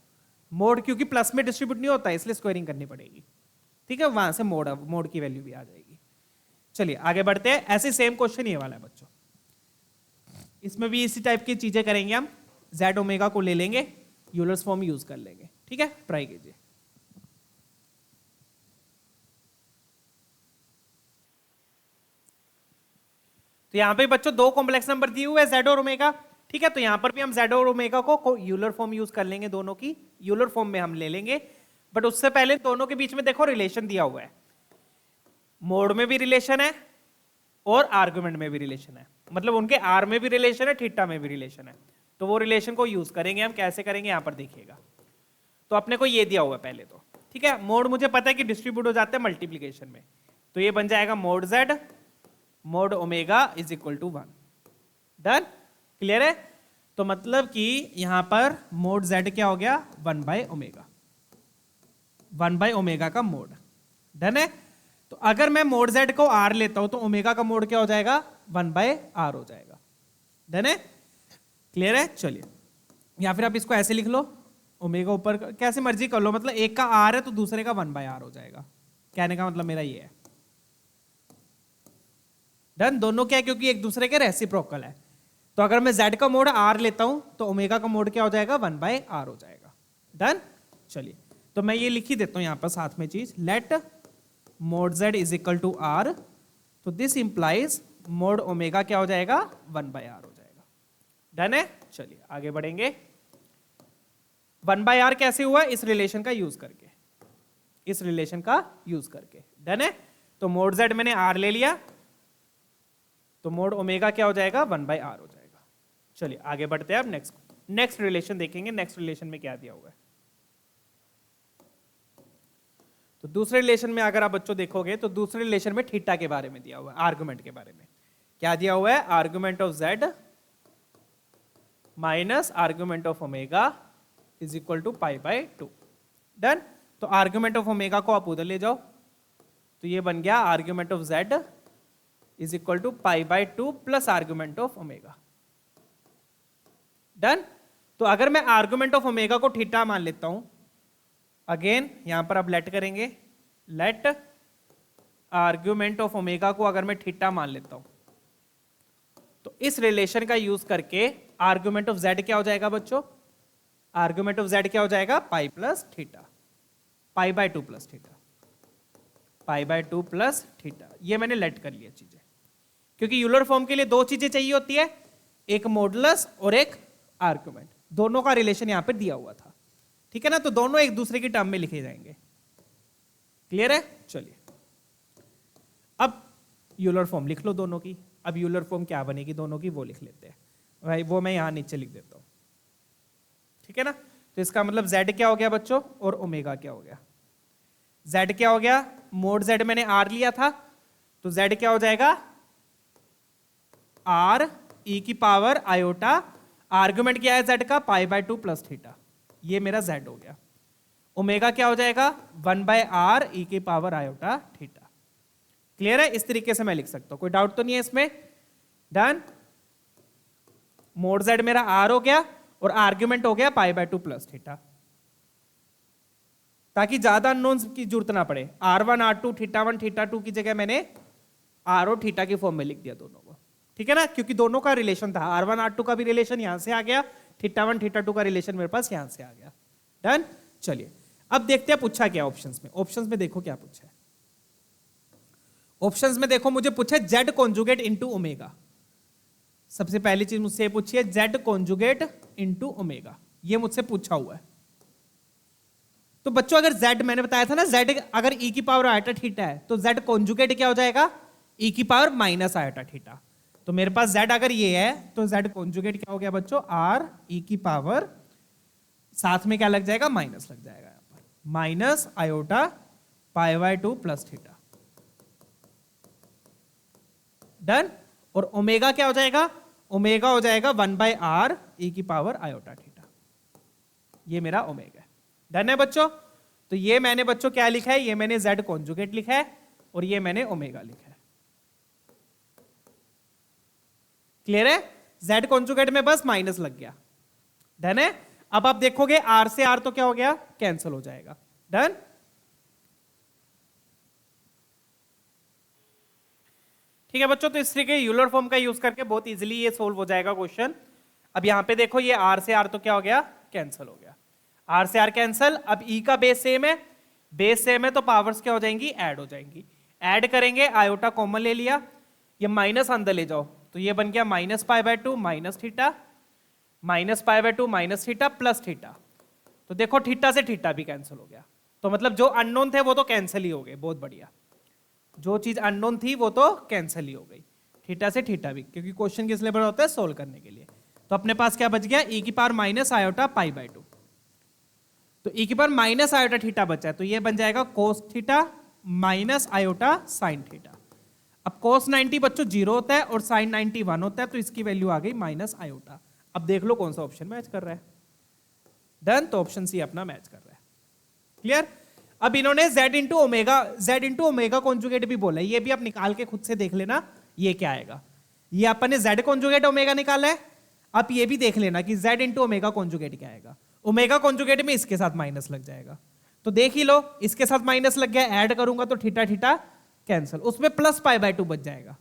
Speaker 1: मोड क्योंकि प्लस में डिस्ट्रीब्यूट नहीं होता, इसलिए स्क्वायरिंग करनी पड़ेगी, ठीक है। वहां से मोड की वैल्यू भी आ जाएगी। चलिए आगे बढ़ते हैं। ऐसे सेम क्वेश्चन ये वाला है बच्चों, इसमें भी इसी टाइप की चीजें करेंगे हम। जेड ओमेगा को ले लेंगे, यूलर्स फॉर्म यूज कर लेंगे, ठीक है। ट्राई कीजिए। तो यहां पे बच्चों 2 कॉम्प्लेक्स नंबर दिए हुए हैं, जेड और ओमेगा, ठीक है। तो यहां पर भी हम जेड और ओमेगा को यूलर फॉर्म यूज कर लेंगे, दोनों की यूलर फॉर्म में हम ले लेंगे। बट उससे पहले दोनों के बीच में देखो रिलेशन दिया हुआ है, मोड में भी रिलेशन है और आर्गुमेंट में भी रिलेशन है, मतलब उनके आर में भी रिलेशन है, थीटा में भी रिलेशन है। तो वो रिलेशन को यूज करेंगे हम। कैसे करेंगे, यहां पर देखिएगा। तो अपने को ये दिया हुआ है पहले तो, ठीक है। मोड मुझे पता है कि डिस्ट्रीब्यूट हो जाते हैं मल्टीप्लीकेशन में, तो ये बन जाएगा mod z mod omega is equal to 1। Done, clear है। तो मतलब कि यहां पर मोड जेड क्या हो गया, 1 बाय ओमेगा, 1 बाय ओमेगा का मोड। डन है। तो अगर मैं मोड जेड को आर लेता हूं तो ओमेगा का मोड क्या हो जाएगा, 1 बाय आर हो जाएगा। डन है, क्लियर है। चलिए, या फिर आप इसको ऐसे लिख लो, ओमेगा ऊपर कैसे मर्जी कर लो, मतलब एक का आर है तो दूसरे का 1 बाय आर हो जाएगा। कहने का मतलब मेरा ये है। डन, दोनों क्या है, क्योंकि एक दूसरे के रेसिप्रोकल है। तो अगर मैं z का मोड r लेता हूं तो ओमेगा का मोड क्या हो जाएगा, 1 बाय r हो जाएगा। डन, चलिए तो मैं ये लिख ही देता हूं यहां पर साथ में चीज, let mod z is equal to r, तो दिस इंप्लाइज मोड ओमेगा क्या हो जाएगा, 1 बाय r हो जाएगा। डन है, चलिए आगे बढ़ेंगे। 1 बाय r कैसे हुआ, इस रिलेशन का यूज करके, इस रिलेशन का यूज करके। डन है, तो मोड z मैंने r ले लिया, तो मोड ओमेगा क्या हो जाएगा, 1 बाय r हो जाएगा। चलिए आगे बढ़ते हैं। अब नेक्स्ट रिलेशन देखेंगे, नेक्स्ट रिलेशन में क्या दिया हुआ है। तो दूसरे रिलेशन में अगर आप बच्चों देखोगे तो दूसरे रिलेशन में थीटा के बारे में दिया हुआ है, आर्गुमेंट के बारे में। क्या दिया हुआ है, argument of z minus argument of omega is equal to pi by 2। Done, तो आर्गुमेंट ऑफ ओमेगा को आप उधर ले जाओ, तो ये बन गया argument of z is equal to pi by 2 plus argument of omega. Done, तो अगर मैं आर्गुमेंट ऑफ ओमेगा को थीटा मान लेता हूं, अगेन यहां पर अब लेट करेंगे, लेट आर्गुमेंट ऑफ ओमेगा को अगर मैं थीटा मान लेता हूं, तो इस रिलेशन का यूज करके आर्गुमेंट ऑफ जेड क्या हो जाएगा बच्चों, आर्गुमेंट ऑफ जेड क्या हो जाएगा, पाई plus theta, pi by 2 plus theta, pi by 2 plus theta. ये मैंने लेट कर लिया चीजें, क्योंकि यूलर फॉर्म के लिए 2 चीजें चाहिए होती है, एक मॉडुलस और एक आर्गुमेंट। दोनों का रिलेशन यहां पर दिया हुआ था, ठीक है ना। तो दोनों एक दूसरे की टर्म में लिखे जाएंगे। क्लियर है, चलिए अब यूलर फॉर्म लिख लो दोनों की। अब यूलर फॉर्म क्या बनेगी दोनों की, वो लिख लेते हैं भाई, वो मैं यहां नीचे लिख देता हूं, ठीक है ना। तो इसका मतलब z क्या हो गया बच्चों और ओमेगा क्या हो गया? z क्या हो गया? मोड z मैंने r लिया था, तो z क्या हो जाएगा? r e की पावर आयोटा, आर्गुमेंट क्या है z का? π/2 प्लस थीटा, ये मेरा z हो गया। ओमेगा क्या हो जाएगा? 1/r e की पावर आयोटा थीटा। क्लियर है? इस तरीके से मैं लिख सकता हूं, कोई डाउट तो नहीं है इसमें? डन। मोड z मेरा r हो गया और आर्ग्यूमेंट हो गया π/2 प्लस थीटा, ताकि ज्यादा अननोन्स की जरूरत ना पड़े। r1 r2 θ1 θ2 की जगह मैंने r और थीटा की फॉर्म में लिख दिया दोनों को, ठीक है ना, क्योंकि दोनों का रिलेशन था। r1 r2 का भी रिलेशन यहां से आ गया, θ1 θ2 का रिलेशन मेरे पास यहां से आ गया। डन। चलिए अब देखते हैं पूछा क्या ऑप्शंस में। ऑप्शंस में देखो क्या पूछा है। ऑप्शंस में देखो मुझे पूछा z कॉन्जुगेट इनटू ओमेगा। सबसे पहली चीज मुझसे पूछी है z कॉन्जुगेट इनटू ओमेगा, ये मुझसे पूछा हुआ है। तो बच्चों अगर z मैंने बताया था ना, z अगर e की पावर आयोटा थीटा है तो z कॉन्जुगेट क्या हो जाएगा? e की पावर माइनस आयोटा थीटा। तो मेरे पास z अगर ये है तो z कॉन्जुगेट क्या हो गया बच्चों? r e की पावर, साथ में क्या लग जाएगा? माइनस लग जाएगा यहां पर, minus iota π/2 plus theta. Done. और ओमेगा क्या हो जाएगा? ओमेगा हो जाएगा 1/r e की पावर आयोटा थीटा, ये मेरा ओमेगा है। डन है बच्चों? तो ये मैंने बच्चों क्या लिखा है? ये मैंने z कॉन्जुगेट लिखा है और ये मैंने ओमेगा लिखा है। क्लियर है? z कॉन्जुगेट में बस माइनस लग गया। डन है? अब आप देखोगे r से r तो क्या हो गया? कैंसिल हो जाएगा। डन। ठीक है बच्चों, तो इस तरीके यूलर फॉर्म का यूज करके बहुत इजीली ये सोल्व हो जाएगा क्वेश्चन। अब यहां पे देखो ये r से r तो क्या हो गया? कैंसिल हो गया। r से r कैंसिल। अब e का बेस सेम है, बेस सेम है तो पावर्स क्या हो जाएंगी? ऐड हो जाएंगी। ऐड करेंगे, आयोटा कॉमन ले लिया, ये माइनस अंदर ले जाओ तो ये बन गया minus π/2 minus theta, minus π/2 minus theta plus theta. तो देखो थीटा से थीटा भी कैंसिल हो गया, तो मतलब जो अननोन थे वो तो कैंसिल ही हो गए। बहुत बढ़िया, जो चीज अननोन थी वो तो कैंसिल ही हो गई, थीटा से थीटा भी, क्योंकि क्वेश्चन किस लिए बना होता है? सोल्व करने के लिए। तो अपने पास क्या बच गया? e की पावर माइनस आयोटा π/2। तो e की पावर माइनस आयोटा थीटा बचा है, तो ये बन जाएगा cos theta minus iota sine theta. अब कोस 90 बच्चों 0 होता है और साइन 90 1 होता है, तो इसकी वैल्यू आ गई माइनस आयोटा। अब देख लो कौन सा ऑप्शन मैच कर रहा है। डन। तो ऑप्शन सी अपना मैच कर रहा है। क्लियर? अब इन्होंने z इंटू ओमेगा कॉन्जुगेट भी बोला है, ये भी आप निकाल के खुद से देख लेना ये क्या आएगा। ये अपन ने z कॉन्जुगेट ओमेगा निकाला है, आप ये भी देख लेना कि z इंटू ओमेगा कॉन्जुगेट क्या आएगा। ओमेगा कॉन्जुगेट में इसके साथ माइनस लग जाएगा, तो देख ही लो, इसके साथ माइनस लग गया, ऐड करूंगा तो थीटा थीटा कैंसिल, उसमें प्लस π/2 बच जाएगा,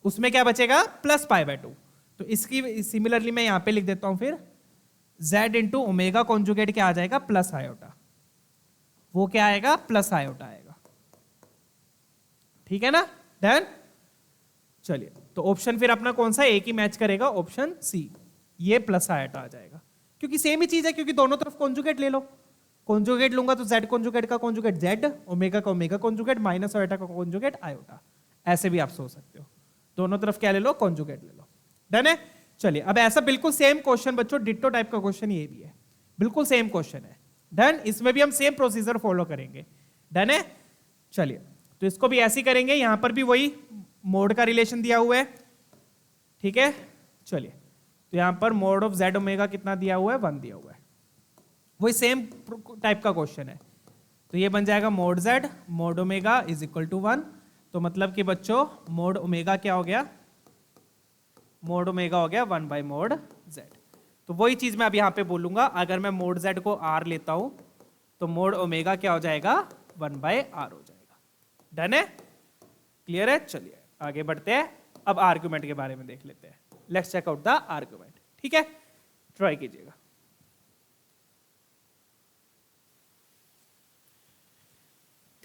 Speaker 1: उसमें क्या बचेगा? प्लस π/2। तो इसकी सिमिलरली मैं यहां पे लिख देता हूं फिर z इंटू ओमेगा कॉन्जुगेट क्या आ जाएगा? Plus iota. वो क्या आएगा? प्लस आयोटा आएगा। ठीक है ना? डन। चलिए, तो ऑप्शन फिर अपना कौन सा? एक ही मैच करेगा, ऑप्शन सी, ये प्लस आयोटा आ जाएगा, क्योंकि सेम ही चीज है, क्योंकि दोनों तरफ कॉन्जुगेट ले लो। कॉन्जुगेट लूंगा तो z कॉन्जुगेट का कॉन्जुगेट z, ओमेगा का ओमेगा कॉन्जुगेट, माइनस आयोटा का कॉन्जुगेट आयोटा। ऐसे भी आप सोच सकते हो, दोनों तरफ क्या ले लो? कॉन्जुगेट ले लो। डन है? चलिए, अब ऐसा बिल्कुल सेम क्वेश्चन बच्चों, डिट्टो टाइप का क्वेश्चन ये भी है, बिल्कुल सेम क्वेश्चन है। डन। इसमें भी हम सेम प्रोसीजर फॉलो करेंगे। डन है? चलिए, तो इसको भी ऐसे ही करेंगे, यहां पर भी वही मोड का रिलेशन दिया हुआ है। ठीक है? चलिए, तो यहां पर मोड ऑफ z ओमेगा कितना दिया हुआ है? 1 दिया हुआ है। वही सेम टाइप का क्वेश्चन है, तो ये बन जाएगा mod z mod omega is equal to 1। तो मतलब कि बच्चों मोड ओमेगा क्या हो गया? मोड ओमेगा हो गया 1 बाई मोड z। तो वही चीज मैं अब यहां पे बोलूंगा, अगर मैं मोड z को r लेता हूं तो मोड ओमेगा क्या हो जाएगा? 1 बाय r हो जाएगा। डन है? क्लियर है? चलिए आगे बढ़ते हैं, अब आर्गुमेंट के बारे में देख लेते हैं। Let's check out the argument. ठीक है, ट्राई कीजिएगा।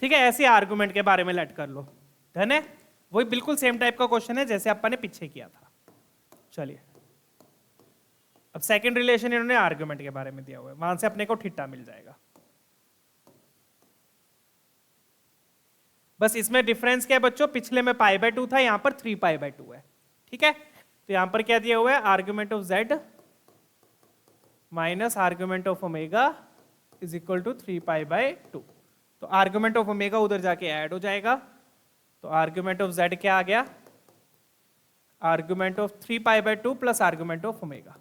Speaker 1: ठीक है, ऐसे आर्गुमेंट के बारे में लेट कर लो। डन है? वही बिल्कुल सेम टाइप का क्वेश्चन है जैसे अपन ने पीछे किया था। चलिए, अब सेकंड रिलेशन इन्होंने आर्गुमेंट के बारे में दिया हुआ है, वहां से अपने को थीटा मिल जाएगा। बस इसमें डिफरेंस क्या है बच्चों? पिछले में π/2 था, यहां पर 3π/2 है। ठीक है, तो यहां पर क्या दिया हुआ है? Argument of z minus argument of omega is equal to 3π/2। तो आर्ग्यूमेंट ऑफ ओमेगा उधर जाके ऐड हो जाएगा, तो आर्ग्यूमेंट ऑफ z क्या आ गया, argument of 3π/2 plus argument of omega.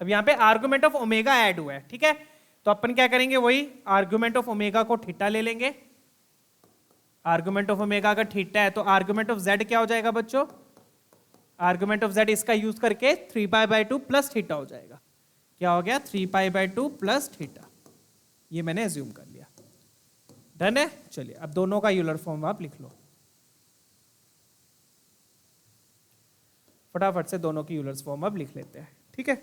Speaker 1: अब यहां पे आर्ग्यूमेंट ऑफ ओमेगा ऐड हुआ है, ठीक है, तो अपन क्या करेंगे, वही आर्ग्यूमेंट ऑफ ओमेगा को थीटा ले लेंगे। आर्ग्यूमेंट ऑफ ओमेगा अगर थीटा है तो आर्ग्यूमेंट ऑफ z क्या हो जाएगा बच्चों, आर्ग्यूमेंट ऑफ z इसका यूज करके 3π/2 प्लस थीटा हो जाएगा। क्या हो गया, 3π/2 प्लस थीटा, ये मैंने एज्यूम कर लिया। डन है। चलिए अब दोनों का यूलर फॉर्म आप लिख लो, फटाफट से दोनों की यूलर फॉर्म अब लिख लेते हैं, ठीक है।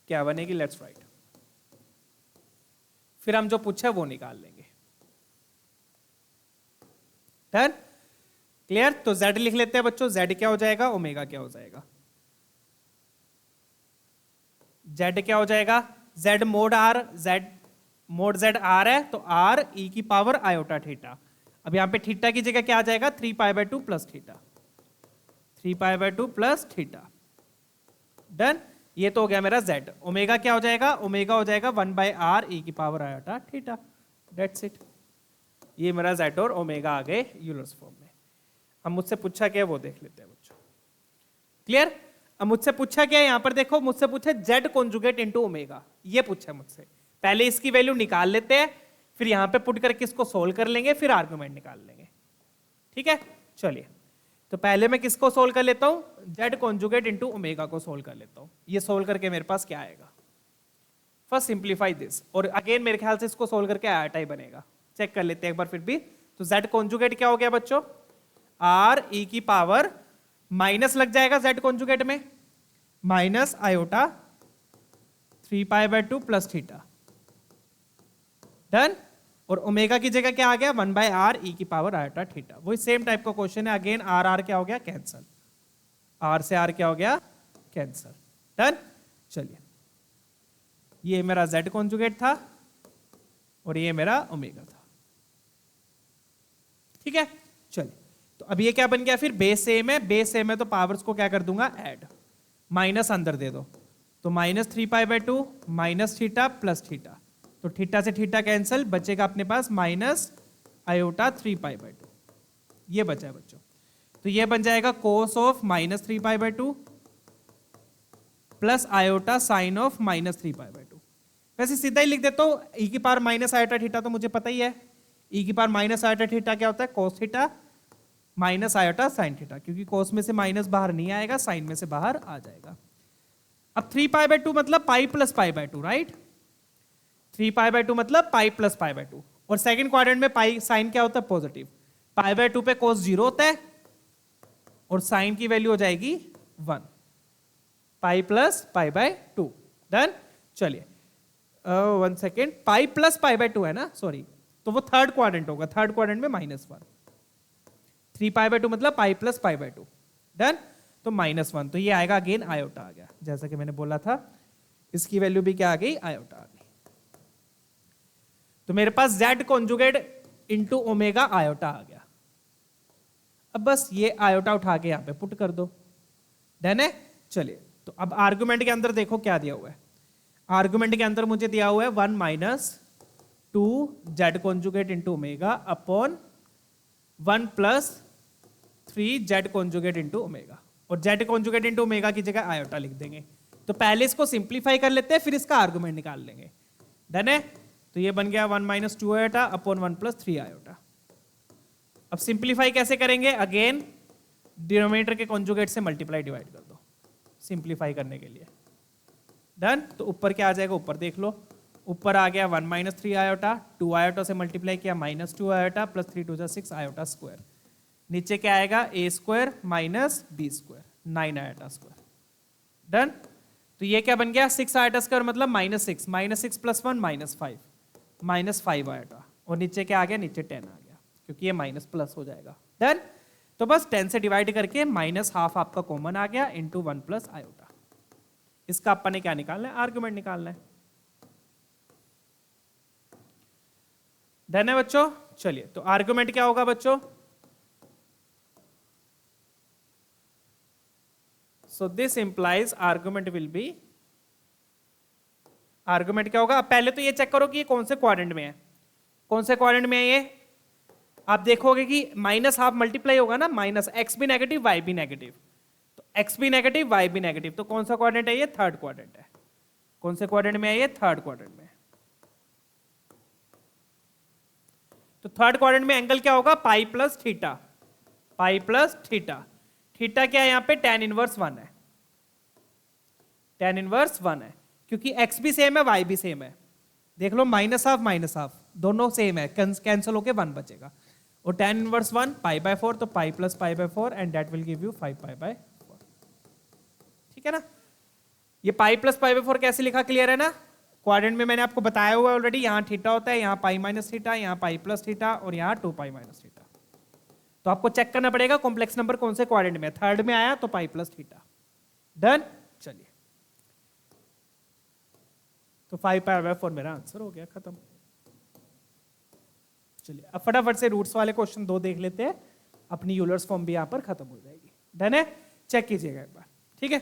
Speaker 1: क्या बनेगी, लेट्स राइट, फिर हम जो पूछे वो निकाल लेंगे। Done, clear. तो z लिख लेते हैं बच्चों, z क्या हो जाएगा, ओमेगा क्या हो जाएगा, z क्या हो जाएगा, z mode r, z mode z r है तो r e की पावर आयोटा थीटा। अब यहां पे थीटा की जगह क्या आ जाएगा, 3π/2 plus theta, 3π/2 plus theta. Done, ये तो हो गया मेरा z। ओमेगा क्या हो जाएगा, ओमेगा हो जाएगा 1/r e की power iota theta, that's it. ये मेरा z और ओमेगा आ गए यूलर्स फॉर्म में। हम मुझसे पूछा क्या है वो देख लेते हैं बच्चों, क्लियर। अब मुझसे पूछा क्या है, यहां पर देखो, मुझसे पूछा z कॉन्जुगेट इनटू ओमेगा, ये पूछा मुझसे। पहले इसकी वैल्यू निकाल लेते हैं, फिर यहां पे पुट करके इसको सोल्व कर लेंगे, फिर आर्गुमेंट निकाल लेंगे, ठीक है। चलिए, तो पहले मैं किसको सोल्व कर लेता हूं, z कॉन्जुगेट इनटू ओमेगा को सोल्व कर लेता हूं। ये सोल्व करके मेरे पास क्या आएगा, फर्स्ट सिंप्लीफाई दिस, और अगेन मेरे ख्याल से इसको सोल्व करके आयोटा ही बनेगा, चेक कर लेते हैं एक बार फिर भी। तो z कॉन्जुगेट क्या हो गया बच्चों, r e की पावर माइनस लग जाएगा z कॉन्जुगेट में, minus iota 3π/2 plus theta. Done, और ओमेगा की जगह क्या आ गया, 1/r e की पावर आयोटा थीटा। वही सेम टाइप का क्वेश्चन है, अगेन r क्या हो गया, कैंसल, r से r क्या हो गया, कैंसल। डन, चलिए, ये मेरा z कॉन्जुगेट था और ये मेरा ओमेगा था, ठीक है। चलिए, तो अब ये क्या बन गया, फिर बेस सेम है, बेस सेम है तो पावर्स को क्या कर दूंगा, ऐड, माइनस अंदर दे दो, तो minus 3π/2 minus theta plus theta, तो थीटा से थीटा कैंसिल, बचेगा अपने पास माइनस आयोटा 3π/2, ये बचा है बच्चों। तो ये बन जाएगा cos of minus 3π/2 plus iota sine of minus 3π/2। वैसे सीधा ही लिख देता हूं, ई की पावर माइनस आयोटा थीटा तो मुझे पता ही है, ई की पावर माइनस आयोटा थीटा क्या होता है, cos theta minus iota sine theta, क्योंकि कोस में से माइनस बाहर नहीं आएगा, साइन में से बाहर आ जाएगा। अब 3π/2 मतलब पाई प्लस π/2, राइट, 3π/2 मतलब पाई प्लस π/2, और सेकंड क्वाड्रेंट में पाई साइन क्या होता है, पॉजिटिव, π/2 पे कोस 0 होता है और साइन की वैल्यू हो जाएगी 1, पाई प्लस π/2। डन, चलिए 1 सेकेंड, पाई प्लस π/2 है ना, सॉरी, तो वो थर्ड क्वाड्रेंट होगा, थर्ड क्वाड्रेंट में -1, 3π/2 मतलब पाई प्लस π/2। डन, तो -1, तो ये आएगा अगेन आयोटा आ गया, जैसा कि मैंने बोला था, इसकी वैल्यू भी क्या आ गई, आयोटा आ गई। तो मेरे पास z conjugate into omega iota आ गया। अब बस ये आयोटा उठा के यहां पे पुट कर दो, डन है। चलिए, तो अब आर्गुमेंट के अंदर देखो क्या दिया हुआ है, आर्गुमेंट के अंदर मुझे दिया हुआ है 1 - 2 z conjugate into omega upon 1 + 3 z conjugate into omega, और z कॉन्जुगेट इनटू ओमेगा की जगह आयोटा लिख देंगे। तो पहले इसको सिंप्लीफाई कर लेते हैं, फिर इसका आर्गुमेंट निकाल लेंगे। डन है, तो ये बन गया 1 - 2 आयोटा अपॉन 1 + 3 आयोटा। अब सिंप्लीफाई कैसे करेंगे, अगेन डिनोमिनेटर के कॉन्जुगेट से मल्टीप्लाई डिवाइड कर दो सिंप्लीफाई करने के लिए। डन, तो ऊपर क्या आ जाएगा, ऊपर देख लो, ऊपर आ गया 1 - 3 आयोटा, 2 आयोटा से मल्टीप्लाई किया -2 आयोटा प्लस 3 × 2 = 6 आयोटा स्क्वायर, नीचे क्या आएगा a² - b², 9 iota square. Done, तो ये क्या बन गया, 6 आयोटा स्क्वायर मतलब -6, -6 + 1 -5, -5 आयोटा, और नीचे क्या आ गया, नीचे 10 आ गया, क्योंकि ये माइनस प्लस हो जाएगा। डन, तो बस 10 से डिवाइड करके -½ आपका कॉमन आ गया इंटू 1 + आयोटा। इसका अपन ने क्या निकालना है, आर्गुमेंट निकालना है। डन है बच्चों, चलिए, तो आर्गुमेंट क्या होगा बच्चों, so this implies argument will be, argument क्या होगा? अब पहले तो ये चेक करो कि ये कौन से क्वाड्रेंट में है, कौन से क्वाड्रेंट में है ये। आप देखोगे कि माइनस हाफ मल्टीप्लाई होगा ना, माइनस एक्स भी नेगेटिव वाई भी नेगेटिव, तो एक्स भी नेगेटिव वाई भी नेगेटिव, तो कौन सा क्वाड्रेंट है ये? थर्ड क्वाड्रेंट है। कौन से क्वाड्रेंट में है ये? थर्ड क्वाड्रेंट में। तो थर्ड क्वाड्रेंट में एंगल क्या होगा? पाई plus theta, pi plus theta. Theta क्या है यहाँ पे? tan इनवर्स 1 है, tan इनवर्स 1 है, क्योंकि x भी सेम है y भी सेम है। देख लो माइनस हाफ दोनों सेम है, कैंसिल होके 1 बचेगा, और tan इनवर्स 1 पाई बाय 4, तो pi plus pi by 4 and that will give you 5 pi by 4। ठीक है ना? ये पाई प्लस पाई बाय 4 कैसे लिखा? क्लियर है ना? क्वाड्रेंट में मैंने आपको बताया हुआ है ऑलरेडी, यहाँ थीटा होता है, यहाँ पाई माइनस थीटा, यहाँ पाई प्लस थीटा, और यहाँ 2 पाई माइनस थीटा। तो आपको चेक करना पड़ेगा कॉम्प्लेक्स नंबर कौन से क्वाड्रेंट में, थर्ड में आया तो पाई प्लस थीटा। डन? चलिए, तो 5 पाई बाय 4 मेरा आंसर हो गया, खत्म। चलिए अब फटाफट से रूट्स वाले क्वेश्चन 2 देख लेते हैं, अपनी यूलर्स फॉर्म भी यहां पर खत्म हो जाएगी। डन है? चेक कीजिएगा एक बार, ठीक है?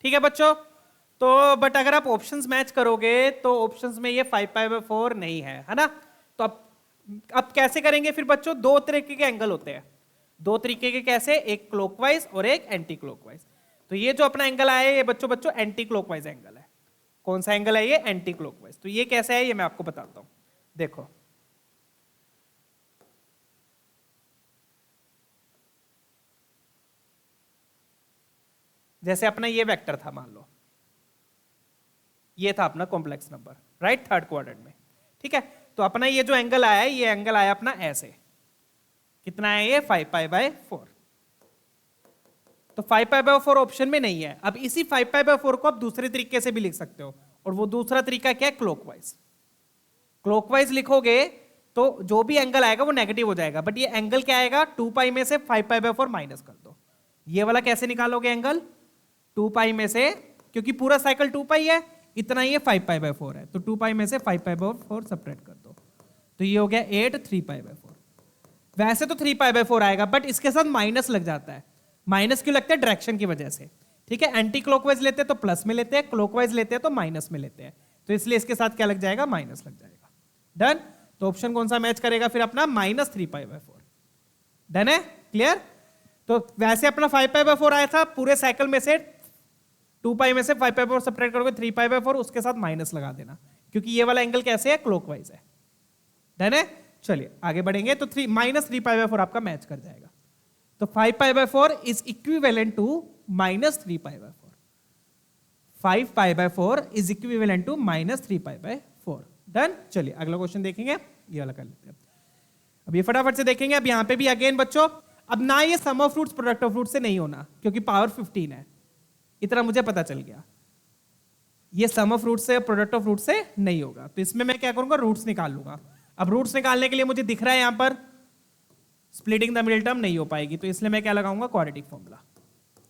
Speaker 1: ठीक है बच्चों, तो बट अगर आप ऑप्शंस मैच करोगे तो ऑप्शंस में ये 5 पाई बाय 4 नहीं है ना? तो अब कैसे करेंगे फिर बच्चों? 2 तरीके के एंगल होते हैं, 2 तरीके के। कैसे? एक क्लॉकवाइज और एक एंटी क्लॉकवाइज। तो ये जो अपना एंगल आया है ये बच्चों एंटी क्लॉकवाइज एंगल है। कौन सा एंगल है ये? Anti clockwise. तो ये कैसे है ये मैं आपको बताता हूं, देखो। जैसे अपना ये वेक्टर था, मान लो ये था अपना complex number, right, third quadrant में। ठीक है, तो अपना ये जो एंगल आया है ये एंगल आया अपना ऐसे, कितना है ये? 5 पाई बाय 4। तो 5 पाई बाय 4 ऑप्शन में नहीं है। अब इसी 5 पाई बाय 4 को आप दूसरे तरीके से भी लिख सकते हो, और वो दूसरा तरीका क्या है? क्लॉकवाइज। क्लॉकवाइज लिखोगे तो जो भी एंगल आएगा वो नेगेटिव हो जाएगा, बट ये एंगल क्या आएगा? 2 पाई में से 5 पाई बाय 4 माइनस कर दो। ये वाला कैसे निकालोगे एंगल? 2 पाई में से, क्योंकि पूरा साइकिल 2 पाई है, इतना ये 5 पाई बाय 4 है, तो 2 पाई में से 5 पाई बाय 4 सब्ट्रैक्ट कर दो, तो ये हो गया 8 3 पाई बाय 4। वैसे तो 3 पाई बाय 4 आएगा, बट इसके साथ माइनस लग जाता है। माइनस क्यों लगता है? डायरेक्शन की वजह से। ठीक है, एंटी क्लॉकवाइज लेते हैं तो प्लस में लेते हैं, क्लॉकवाइज लेते हैं तो माइनस में लेते हैं, तो इसलिए इसके साथ क्या लग जाएगा? माइनस लग जाएगा। डन? तो ऑप्शन कौन सा मैच करेगा फिर अपना? -3 पाई बाय 4। डन है? क्लियर? तो वैसे अपना 5 पाई बाय 4 आया था, पूरे साइकिल में से 2 पाई में से 5 पाई बाय 4 सब्ट्रैक्ट करोगे 3 पाई बाय 4, उसके साथ माइनस लगा देना, क्योंकि ये वाला एंगल कैसे है? क्लॉकवाइज है। डन है? चलिए आगे बढ़ेंगे, तो -3 पाई बाय 4 आपका मैच कर जाएगा। तो 5 pi by 4 is equivalent to -3 pi by 4। 5 pi by 4 is equivalent to -3 pi by 4। Done? चलिए अगला क्वेश्चन देखेंगे, ये वाला कर लेते हैं। अब ये फटाफट से देखेंगे। अब यहां पे भी अगेन बच्चों, अब ना ये sum of roots product of roots से नहीं होना, क्योंकि पावर 15 है, इतना मुझे पता चल गया। ये सम ऑफ रूट्स से प्रोडक्ट ऑफ रूट्स से नहीं होगा, तो इसमें मैं क्या करूंगा? रूट्स निकाल लूंगा। अब रूट्स निकालने के लिए मुझे दिख रहा है यहां पर स्प्लिटिंग द मिडिल टर्म नहीं हो पाएगी, तो इसलिए मैं क्या लगाऊंगा? Quadratic formula.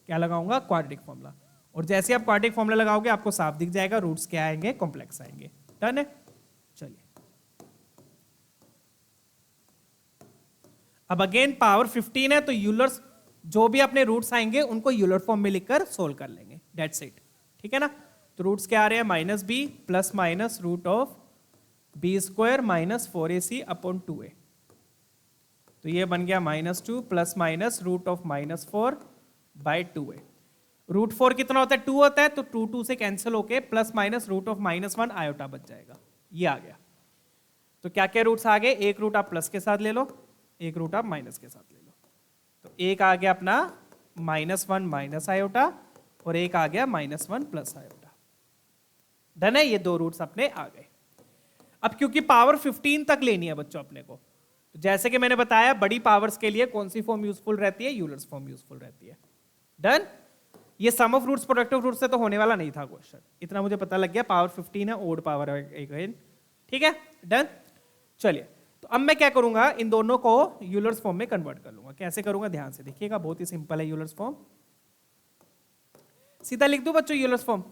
Speaker 1: क्या लगाऊंगा? Quadratic formula. और जैसे आप क्वाड्रेटिक फॉर्मूला लगाओगे आपको साफ दिख जाएगा रूट्स क्या आएंगे? कॉम्प्लेक्स आएंगे। डन है? चलिए अब अगेन पावर 15 है, तो यूलर्स जो भी अपने रूट्स आएंगे उनको यूलर फॉर्म में लिखकर सोल्व कर लेंगे। That's it. ठीक है ना? तो रूट्स क्या आ रहे हैं? -b plus minus root of b square minus 4ac upon 2a। तो ये बन गया -2 plus minus root of -4 by 2a। Root 4 कितना होता है? 2 होता है, तो 2 से कैंसिल होके plus minus root of -1 iota बच जाएगा। ये आ गया। तो क्या क्या रूट्स आ गए? एक रूट आप प्लस के साथ ले लो, एक रूट आप माइनस के साथ ले लो। तो एक आ गया अपना -1 माइनस आयोटा, और एक आ गया -1 प्लस आयोटा। डन है? ये 2 रूट्स अपने आ गए। अब क्योंकि पावर 15 तक लेनी है बच्चों अपने को, तो जैसे कि मैंने बताया बड़ी पावर्स के लिए कौन सी फॉर्म यूजफुल रहती है? यूलर्स फॉर्म यूजफुल रहती है। डन? ये sum of roots product of roots से तो होने वाला नहीं था क्वेश्चन, इतना मुझे पता लग गया। पावर 15 है, ओड पावर है। ठीक है? डन? चलिए, तो अब मैं क्या करूंगा? इन दोनों को यूलर्स फॉर्म में कन्वर्ट कर लूंगा। कैसे करूंगा? ध्यान से देखिएगा, बहुत ही सिंपल है यूलर्स फॉर्म। सीधा लिख दूं बच्चों यूलर्स फॉर्म?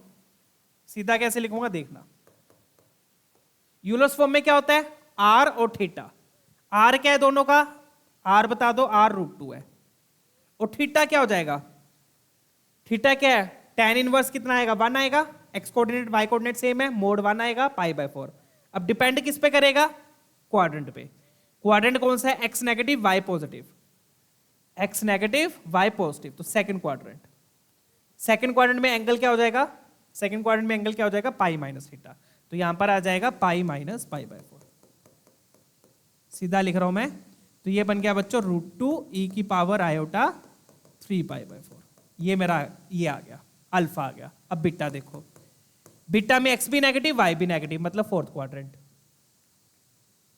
Speaker 1: सीधा कैसे लिखूंगा देखना। यूलर्स फॉर्म में क्या होता है? आर और थीटा। आर क्या है दोनों का, आर बता दो, आर √2 है। और थीटा क्या हो जाएगा, थीटा क्या है, tan इनवर्स कितना आएगा, 1 आएगा। X coordinate y coordinate same है, मोड 1 आएगा π/4। अब डिपेंड किस पे करेगा, क्वाड्रेंट पे। क्वाड्रेंट कौन सा है, x negative y positive, x negative y positive, तो सेकंड क्वाड्रेंट। सेकंड क्वाड्रेंट में एंगल क्या हो जाएगा, सेकंड क्वाड्रेंट में एंगल क्या हो जाएगा, पाई माइनस थीटा। तो यहां पर आ जाएगा पाई माइनस π/4, सीधा लिख रहा हूं मैं। तो ये बन गया बच्चों √2 e की पावर आयोटा 3 π/4। ये मेरा ये आ गया, अल्फा आ गया। अब बीटा देखो, बीटा में एक्स भी नेगेटिव वाई भी नेगेटिव, मतलब फोर्थ क्वाड्रेंट,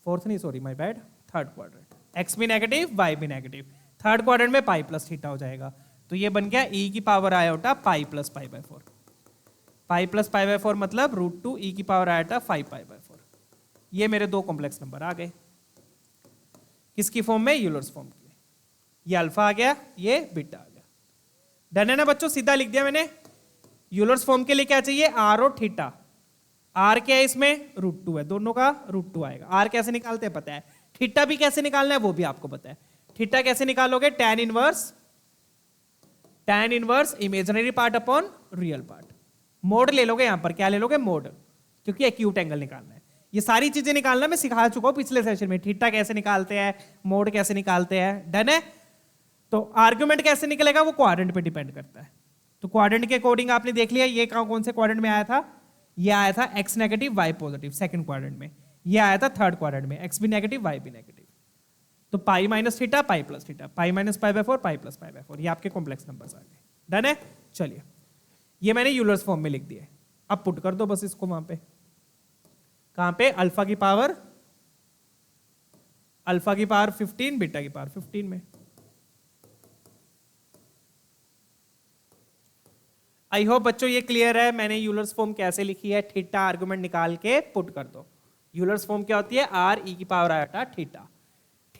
Speaker 1: फोर्थ नहीं sorry my bad, third quadrant. X भी नेगेटिव वाई भी नेगेटिव, थर्ड क्वाड्रेंट में पाई प्लस थीटा हो जाएगा। तो ये बन गया e की power iota pi plus π/4। Pi plus π/4 मतलब √2 e की पावर आयोटा 5 π/4। ये मेरे दो कॉम्प्लेक्स नंबर आ गए, किसकी फॉर्म में, यूलर्स फॉर्म की। ये अल्फा आ गया, ये बीटा आ गया। डन है ना बच्चों, सीधा लिख दिया मैंने। यूलर्स फॉर्म के लिए क्या चाहिए, आर और थीटा। आर क्या है इसमें, √2 है, दोनों का √2 आएगा। आर कैसे निकालते हैं पता है, थीटा भी कैसे निकालना है वो भी आपको पता है। थीटा कैसे निकालोगे, tan inverse imaginary part upon real part. Mode ले लोगे, यहां पर क्या ले लोगे, मोड, क्योंकि एक्यूट एंगल निकालना है। ये सारी चीजें निकालना मैं सिखा चुका हूं पिछले सेशन में, थीटा कैसे निकालते हैं, मोड कैसे निकालते हैं। डन है। तो आर्गुमेंट कैसे निकलेगा, वो क्वाड्रेंट पे डिपेंड करता है। तो क्वाड्रेंट के अकॉर्डिंग आपने देख लिया, ये कौन से क्वाड्रेंट में आया था, ये आया था x negative y positive second quadrant में, ये आया था थर्ड क्वाड्रेंट में, एक्स भी नेगेटिव वाई भी नेगेटिव। तो pi minus theta pi plus theta, pi minus π/4 pi plus π/4, ये आपके कॉम्प्लेक्स नंबर्स आ गए। डन है। चलिए ये मैंने यूलर्स फॉर्म में लिख दिया। अब पुट कर दो बस इसको वहां पे, कहां पे, अल्फा की पावर 15, बीटा की पावर 15 में। आई होप बच्चों ये क्लियर है, मैंने यूलर्स फॉर्म कैसे लिखी है। थीटा आर्गुमेंट निकाल के पुट कर दो। यूलर्स फॉर्म क्या होती है, आर ई की power iota theta.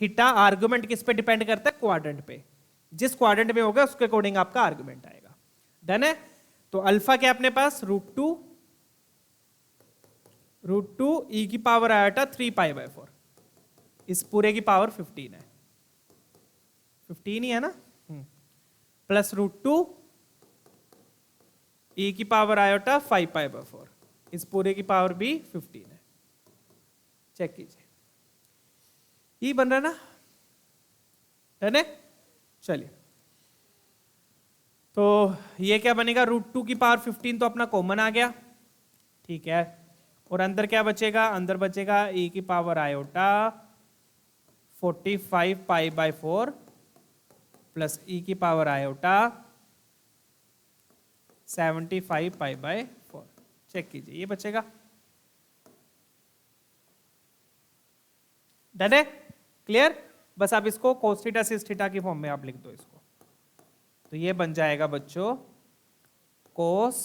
Speaker 1: Theta argument किस पे डिपेंड करता है, क्वाड्रेंट पे। जिस क्वाड्रेंट में होगा उसके अकॉर्डिंग आपका आर्गुमेंट आएगा। डन है। तो अल्फा क्या अपने पास, √2 e की पावर आयोटा 3 π/4, इस पूरे की पावर 15 है, 15 ही है ना, प्लस √2 e की पावर आयोटा 5 π/4, इस पूरे की पावर भी 15 है। चेक कीजिए, ये बन रहा है ना। डन है। चलिए तो ये क्या बनेगा, √2 की पावर 15 तो अपना कॉमन आ गया, ठीक है। और अंदर क्या बचेगा, अंदर बचेगा e की पावर आयोटा 45 π/4 प्लस e की पावर आयोटा 75 π/4। चेक कीजिए, ये बचेगा। डन है, क्लियर। बस आप इसको cos थीटा सिस थीटा की फॉर्म में आप लिख दो इसको। तो ये बन जाएगा बच्चों cos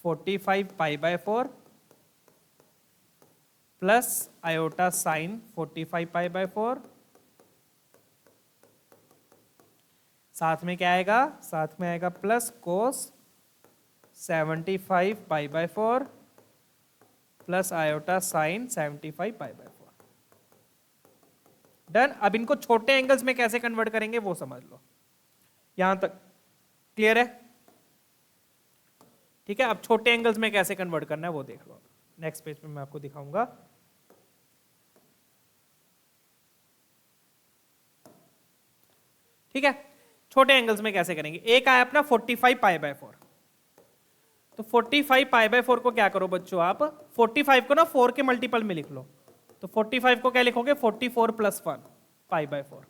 Speaker 1: 45 π/4 प्लस आयोटा साइन 45 π/4, साथ में क्या आएगा, साथ में आएगा plus cos 75 π/4 plus iota sine 75 π/4। Done. अब इनको छोटे एंगल्स में कैसे कन्वर्ट करेंगे वो समझ लो, यहां तक क्लियर है, ठीक है। अब छोटे एंगल्स में कैसे कन्वर्ट करना है वो देख लो, नेक्स्ट पेज पे मैं आपको दिखाऊंगा। ठीक है, छोटे एंगल्स में कैसे करेंगे। एक आया अपना 45 π/4, तो 45 π/4 को क्या करो बच्चों, आप 45 को ना 4 के मल्टीपल में लिख लो। तो 45 को क्या लिखोगे, 44 + 1 π/4,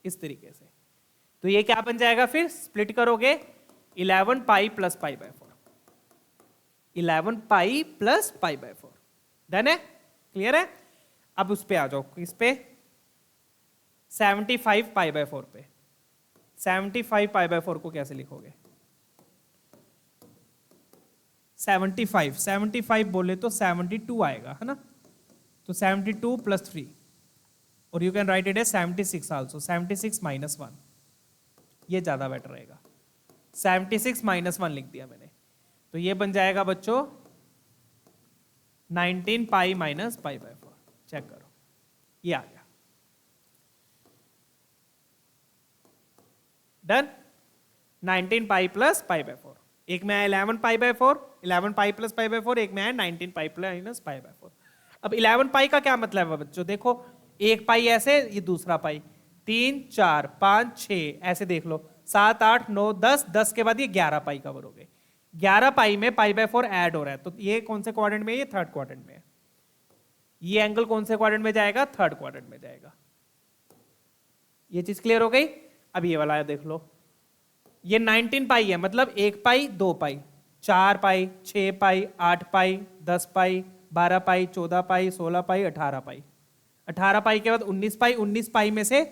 Speaker 1: इस तरीके से। तो ये क्या बन जाएगा, फिर स्प्लिट करोगे 11 π + π/4, 11 π + π/4। डन है, क्लियर है। अब उस पे आ जाओ, इस पे 75 π/4 पे। 75 π/4 को कैसे लिखोगे, 75 बोले तो 72 आएगा, है ना। तो 72 + 3, और you can write it as 76 also, 76 - 1, ये ज्यादा बेटर रहेगा। 76 - 1 लिख दिया मैंने। तो ये बन जाएगा बच्चों 19 π - π/4। चेक करो, ये आ गया। Done. 19 pi plus pi by 4, एक में आया 11 पाई by 4, 11 pi plus pi by 4, एक में आया 19 पाई प्लस पाई बाय 4। अब 11 पाई का क्या मतलब है बच्चों, देखो एक पाई ऐसे, ये दूसरा पाई, 3 4 5 6 ऐसे देख लो, 7 8 9 10, 10 के बाद ये 11 पाई कवर हो गए। 11 पाई में पाई बाय 4 ऐड हो रहा है, तो ये कौन से क्वाड्रेंट में है, ये थर्ड क्वाड्रेंट में है। ये एंगल कौन से क्वाड्रेंट में जाएगा, थर्ड क्वाड्रेंट में जाएगा। ये चीज क्लियर हो गई। अब ये वाला देख लो, ये 19 पाई है, मतलब 1 पाई 2 पाई 4 पाई 6 पाई 8 पाई 10 पाई 12 पाई 14 पाई 16 पाई 18 पाई। 18 पाई के बाद 19 पाई, 19 पाई में से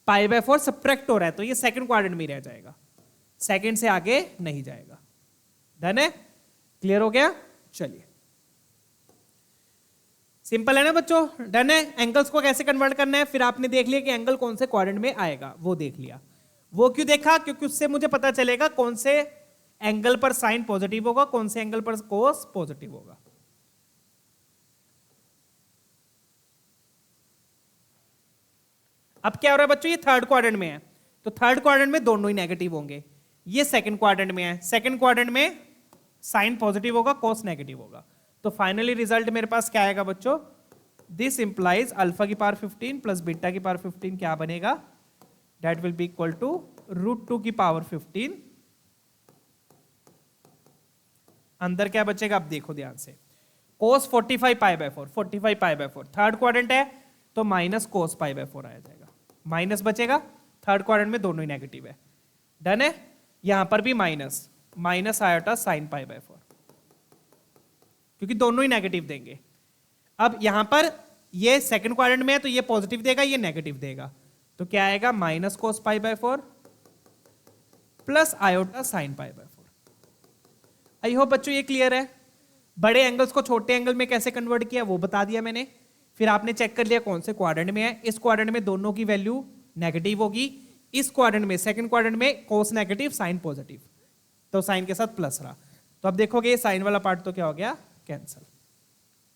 Speaker 1: पाई बाय 4 सब्ट्रैक्ट हो रहा है, तो ये सेकंड क्वाड्रेंट में रह जाएगा, सेकंड से आगे नहीं जाएगा। डन है, क्लियर हो गया। चलिए सिंपल है ना बच्चों, डन है। एंगल्स को कैसे कन्वर्ट करना है, फिर आपने देख लिया कि एंगल कौन से क्वाड्रेंट में आएगा, वो देख लिया। वो क्यों देखा, क्योंकि उससे मुझे पता चलेगा कौन से एंगल पर साइन पॉजिटिव होगा, कौन से एंगल पर कोस पॉजिटिव होगा। अब क्या हो रहा है बच्चों, ये थर्ड क्वाड्रेंट में है, तो थर्ड क्वाड्रेंट में दोनों ही नेगेटिव होंगे। ये सेकंड क्वाड्रेंट में है, सेकंड क्वाड्रेंट में साइन पॉजिटिव होगा, कोस नेगेटिव होगा। तो फाइनली रिजल्ट मेरे पास क्या आएगा बच्चों, दिस इंप्लाइज अल्फा की पावर 15 प्लस बीटा की पावर 15 क्या बनेगा, that will be equal to √2 की पावर 15। अंदर क्या बचेगा, अब देखो ध्यान से, कोस 45 पाई by 4, 45 pi by 4 third quadrant है, तो माइनस कोस पाई बाय 4 आया जाएगा, माइनस बचेगा, थर्ड क्वाड्रेंट में दोनों ही नेगेटिव है। डन है। यहां पर भी minus, minus iota sine pi by 4, क्योंकि दोनों ही नेगेटिव देंगे। अब यहां पर ये सेकंड क्वाड्रेंट में है, तो ये पॉजिटिव देगा, ये नेगेटिव देगा, तो क्या आएगा, minus cos pi by 4 plus iota sine pi by 4। I hope बच्चों ये क्लियर है। बड़े एंगल्स को छोटे एंगल में कैसे कन्वर्ट किया वो बता दिया मैंने। फिर आपने चेक कर लिया कौन से क्वाड्रेंट में है, इस क्वाड्रेंट में दोनों की वैल्यू नेगेटिव होगी, इस क्वाड्रेंट में सेकंड क्वाड्रेंट में कोस नेगेटिव साइन पॉजिटिव, तो साइन के साथ प्लस रहा। तो अब देखोगे ये साइन वाला पार्ट तो क्या हो गया, कैंसल।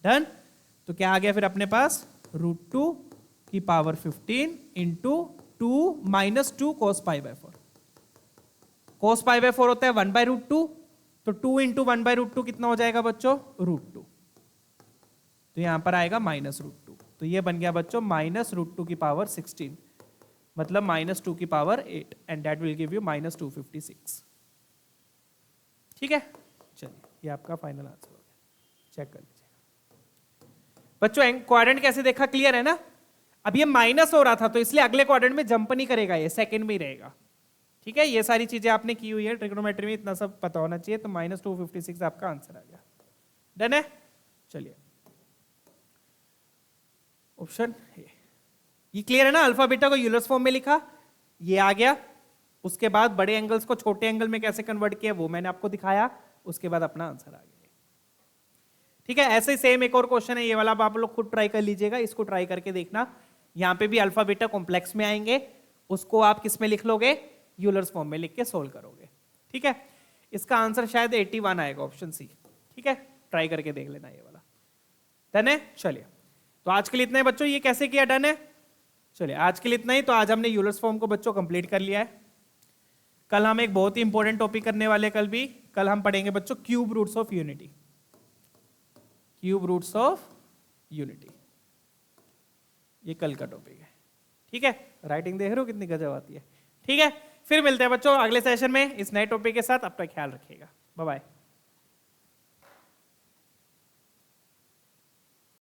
Speaker 1: डन। तो क्या आ गया फिर अपने पास, √2 की power 15 into 2 minus 2 cos pi by 4। Cos pi by 4 होता है 1/√2, तो 2 इंटू 1/√2 कितना हो जाएगा बच्चों, √2। तो यहां पर आएगा -√2, तो ये बन गया बच्चों -√2 की पावर 16, मतलब -2 की power 8, and that will give you -256। ठीक है, चलिए ये आपका फाइनल आंसर हो गया, चेक कर लीजिए बच्चों। क्वाड्रेंट कैसे देखा, क्लियर है ना। अब ये माइनस हो रहा था, तो इसलिए अगले क्वाड्रेंट में जंप नहीं करेगा, ये सेकंड में ही रहेगा। ठीक है, ये सारी चीजें आपने की हुई है ट्रिग्नोमेट्री में, इतना सब पता होना चाहिए। तो -256 आपका आंसर आ गया। डन है। चलिए ऑप्शन ये क्लियर है ना, अल्फा बीटा को यूलर्स फॉर्म में लिखा, ये आ गया। उसके बाद बड़े एंगल्स को छोटे एंगल में कैसे कन्वर्ट किया वो मैंने आपको दिखाया, उसके बाद अपना आंसर आ गया। ठीक है, ऐसे ही सेम एक और क्वेश्चन है ये वाला, आप लोग खुद ट्राई कर लीजिएगा, इसको ट्राई करके देखना। यहां पे भी अल्फा बीटा कॉम्प्लेक्स में आएंगे, उसको आप किस में लिख लोगे, यूलर्स फॉर्म में लिख के सोल्व करोगे। ठीक है, इसका आंसर शायद 81 आएगा, ऑप्शन सी। ठीक है, ट्राई करके देख लेना ये वाला। डन है। चलिए तो आज के लिए इतना ही बच्चों, ये कैसे किया, डन है। चलिए आज के लिए इतना ही। तो आज हमने यूलर्स फॉर्म को बच्चों कंप्लीट कर लिया है। कल हम एक बहुत ही इंपॉर्टेंट टॉपिक करने वाले, कल हम पढ़ेंगे बच्चों cube roots of unity, cube roots of unity, ये कल का टॉपिक है। ठीक है, राइटिंग देख रहे हो कितनी गजब आती है। ठीक है, फिर मिलते हैं बच्चों अगले सेशन में इस नए टॉपिक के साथ। अपना ख्याल रखिएगा, बाय बाय।